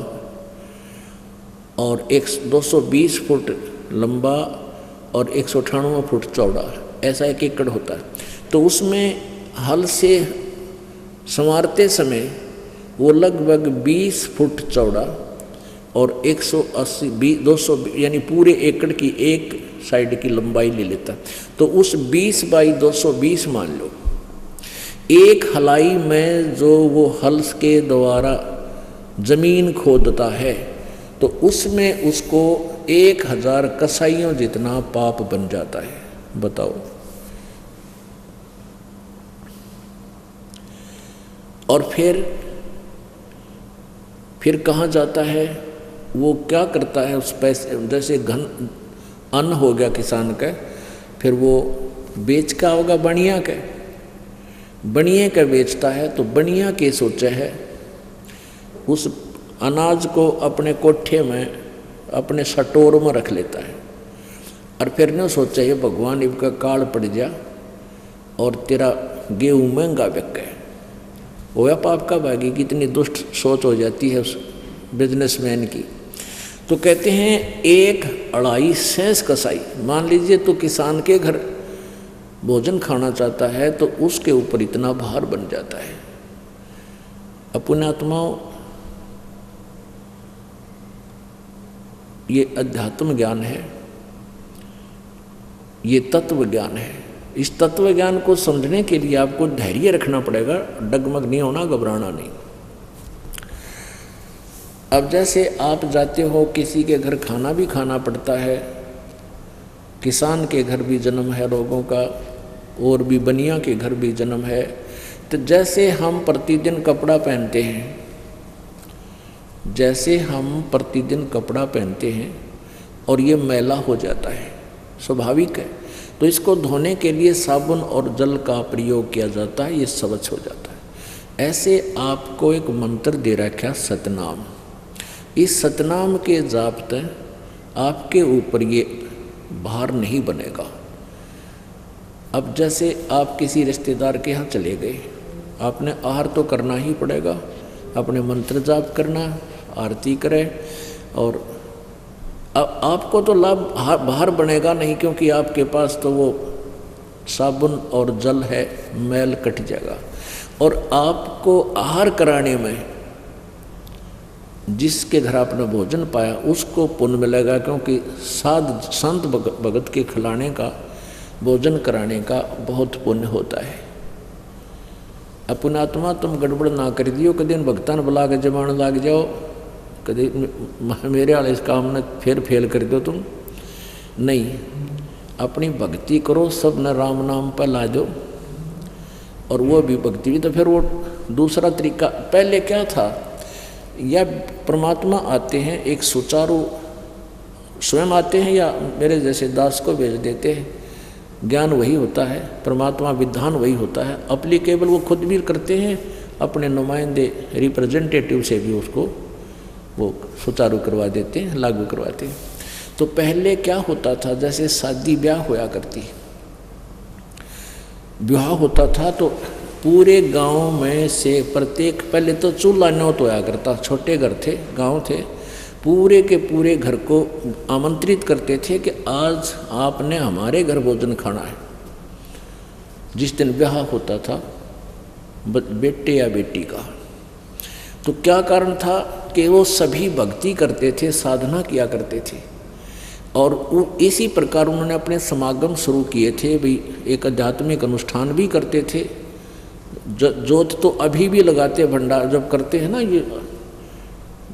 और 220 फुट लंबा और 198 फुट चौड़ा, ऐसा 1 एकड़ होता है। तो उसमें हल से संवारते समय वो लगभग 20 फुट चौड़ा और 200 यानी पूरे एकड़ की एक साइड की लंबाई ले लेता। तो उस 20 बाई 220 मान लो, एक हलाई में जो वो हल के द्वारा जमीन खोदता है, तो उसमें उसको 1000 कसाइयों जितना पाप बन जाता है। बताओ। और फिर कहाँ जाता है वो, क्या करता है उस पैसे, जैसे अन्न हो गया किसान का, फिर वो बेच का होगा बनिया का बेचता है। तो बनिया के सोचा है उस अनाज को अपने कोठे में, अपने सटोर में रख लेता है, और फिर ने सोचा ये भगवान इनका काल पड़ जा और तेरा गेहूँ महंगा बिक गया। होया पाप का भागी, कितनी दुष्ट सोच हो जाती है उस बिजनेसमैन की। तो कहते हैं 1 अढ़ाई सेंस कसाई, मान लीजिए तो किसान के घर भोजन खाना चाहता है तो उसके ऊपर इतना भार बन जाता है। अपने आत्माओं, ये अध्यात्म ज्ञान है, ये तत्व ज्ञान है। इस तत्व ज्ञान को समझने के लिए आपको धैर्य रखना पड़ेगा, डगमग नहीं होना, घबराना नहीं। अब जैसे आप जाते हो किसी के घर, खाना भी खाना पड़ता है, किसान के घर भी जन्म है लोगों का, और भी बनिया के घर भी जन्म है। तो जैसे हम प्रतिदिन कपड़ा पहनते हैं, और ये मैला हो जाता है, स्वाभाविक है, तो इसको धोने के लिए साबुन और जल का प्रयोग किया जाता है, ये स्वच्छ हो जाता है। ऐसे आपको एक मंत्र दे रखा है सतनाम। इस सतनाम के जाप आपके ऊपर ये भार नहीं बनेगा। अब जैसे आप किसी रिश्तेदार के यहाँ चले गए, आपने आहार तो करना ही पड़ेगा, अपने मंत्र जाप करना, आरती करें, और अब आपको तो लाभ बाहर बनेगा नहीं, क्योंकि आपके पास तो वो साबुन और जल है, मैल कट जाएगा। और आपको आहार कराने में जिसके घर आपने भोजन पाया उसको पुण्य मिलेगा, क्योंकि संत भगत के खिलाने का, भोजन कराने का बहुत पुण्य होता है। अपना आत्मा तुम गड़बड़ ना कर दियो, कभी भगतान बुला के जमान लाग जाओ, कभी मेरे वाले इस काम ने फिर फेल कर दो तुम नहीं। अपनी भक्ति करो, सब न राम नाम पर ला दो, और वो भी भक्ति भी। तो फिर वो दूसरा तरीका, पहले क्या था, या परमात्मा आते हैं एक सुचारू, स्वयं आते हैं या मेरे जैसे दास को भेज देते हैं, ज्ञान वही होता है, परमात्मा विधान वही होता है, अप्लीकेबल वो खुद भी करते हैं, अपने नुमाइंदे रिप्रेजेंटेटिव से भी उसको वो सुचारू करवा देते हैं, लागू करवाते हैं। तो पहले क्या होता था, जैसे शादी ब्याह होया करती, ब्याह होता था तो पूरे गांव में से प्रत्येक, पहले तो चूल्हा न्योत होया करता, छोटे घर थे, गांव थे, पूरे के पूरे घर को आमंत्रित करते थे कि आज आपने हमारे घर भोजन खाना है। जिस दिन ब्याह होता था बेटे या बेटी का, तो क्या कारण था कि वो सभी भक्ति करते थे, साधना किया करते थे, और इसी प्रकार उन्होंने अपने समागम शुरू किए थे। भी एक आध्यात्मिक अनुष्ठान भी करते थे। जोत तो अभी भी लगाते, भंडार जब करते हैं ना, ये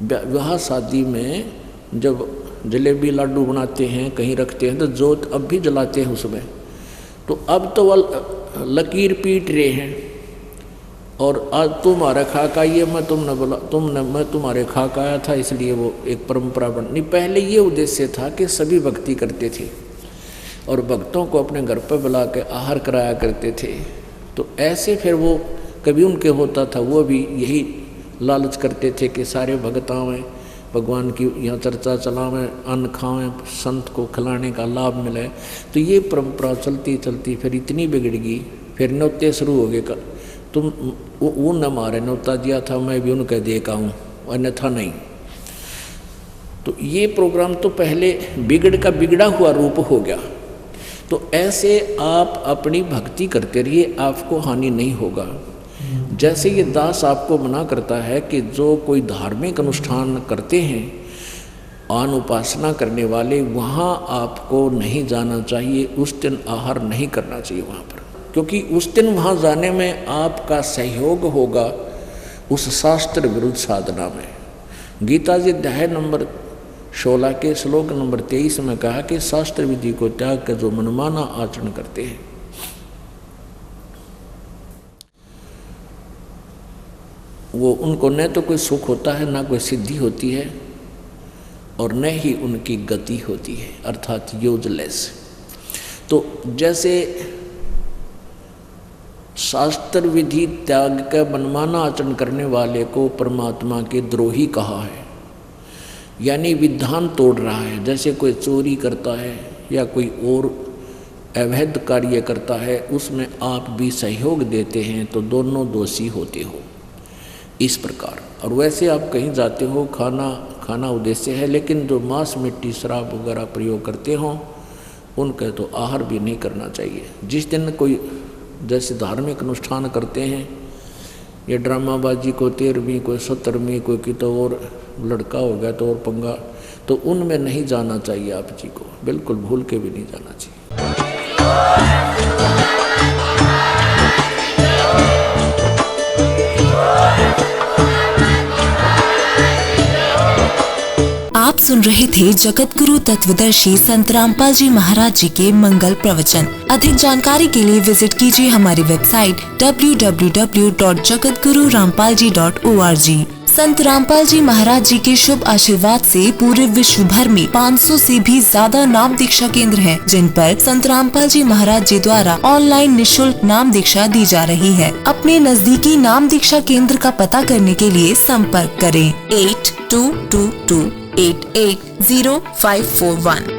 विवाह शादी में जब जलेबी लाडू बनाते हैं, कहीं रखते हैं, तो जोत अब भी जलाते हैं उसमें। तो अब तो वह लकीर पीट रहे हैं, और आज तुम्हारा खाका ये मैं तुमने बोला, मैं तुम्हारे खाका आया था, इसलिए वो एक परंपरा बनी। पहले ये उद्देश्य था कि सभी भक्ति करते थे और भक्तों को अपने घर पर बुला के आहार कराया करते थे। तो ऐसे फिर वो कभी उनके होता था, वो भी यही लालच करते थे कि सारे भक्त आवें, भगवान की यहाँ चर्चा चलावें, अन्न खावें, संत को खिलाने का लाभ मिले। तो ये परंपरा चलती चलती फिर इतनी बिगड़ गई, फिर न्योते शुरू हो गए। तुम वो न मारे न्योता दिया था, मैं भी उनके दे का हूँ, अन्यथा नहीं। तो ये प्रोग्राम तो पहले बिगड़ का बिगड़ा हुआ रूप हो गया। तो ऐसे आप अपनी भक्ति करते रहिए, आपको हानि नहीं होगा। जैसे ये दास आपको मना करता है कि जो कोई धार्मिक अनुष्ठान करते हैं, आन उपासना करने वाले, वहाँ आपको नहीं जाना चाहिए, उस दिन आहार नहीं करना चाहिए वहाँ पर, क्योंकि उस दिन वहाँ जाने में आपका सहयोग होगा उस शास्त्र विरुद्ध साधना में। गीता जी अध्याय नंबर 16 के श्लोक नंबर 23 में कहा कि शास्त्र विधि को त्याग कर जो मनमाना आचरण करते हैं, वो उनको न तो कोई सुख होता है, ना कोई सिद्धि होती है, और न ही उनकी गति होती है, अर्थात यूजलेस। तो जैसे शास्त्र विधि त्याग का मनमाना आचरण करने वाले को परमात्मा के द्रोही कहा है, यानी विधान तोड़ रहा है। जैसे कोई चोरी करता है या कोई और अवैध कार्य करता है, उसमें आप भी सहयोग देते हैं तो दोनों दोषी होते हो, इस प्रकार। और वैसे आप कहीं जाते हो, खाना उद्देश्य है, लेकिन जो मांस मिट्टी शराब वगैरह प्रयोग करते हो, उनका तो आहार भी नहीं करना चाहिए। जिस दिन कोई जैसे धार्मिक अनुष्ठान करते हैं, ये ड्रामाबाजी को 13वीं, कोई 17वीं, कोई की तो और लड़का हो गया तो और पंगा, तो उनमें नहीं जाना चाहिए आप जी को, बिल्कुल भूल के भी नहीं जाना चाहिए। आप सुन रहे थे जगत गुरु तत्वदर्शी संत रामपाल जी महाराज जी के मंगल प्रवचन। अधिक जानकारी के लिए विजिट कीजिए हमारी वेबसाइट www.jagatgururampalji.org। संत रामपाल जी महाराज जी के शुभ आशीर्वाद से पूरे विश्व भर में 500 से भी ज्यादा नाम दीक्षा केंद्र हैं, जिन पर संत रामपाल जी महाराज जी द्वारा ऑनलाइन निःशुल्क नाम दीक्षा दी जा रही है। अपने नजदीकी नाम दीक्षा केंद्र का पता करने के लिए संपर्क करें 8222880541।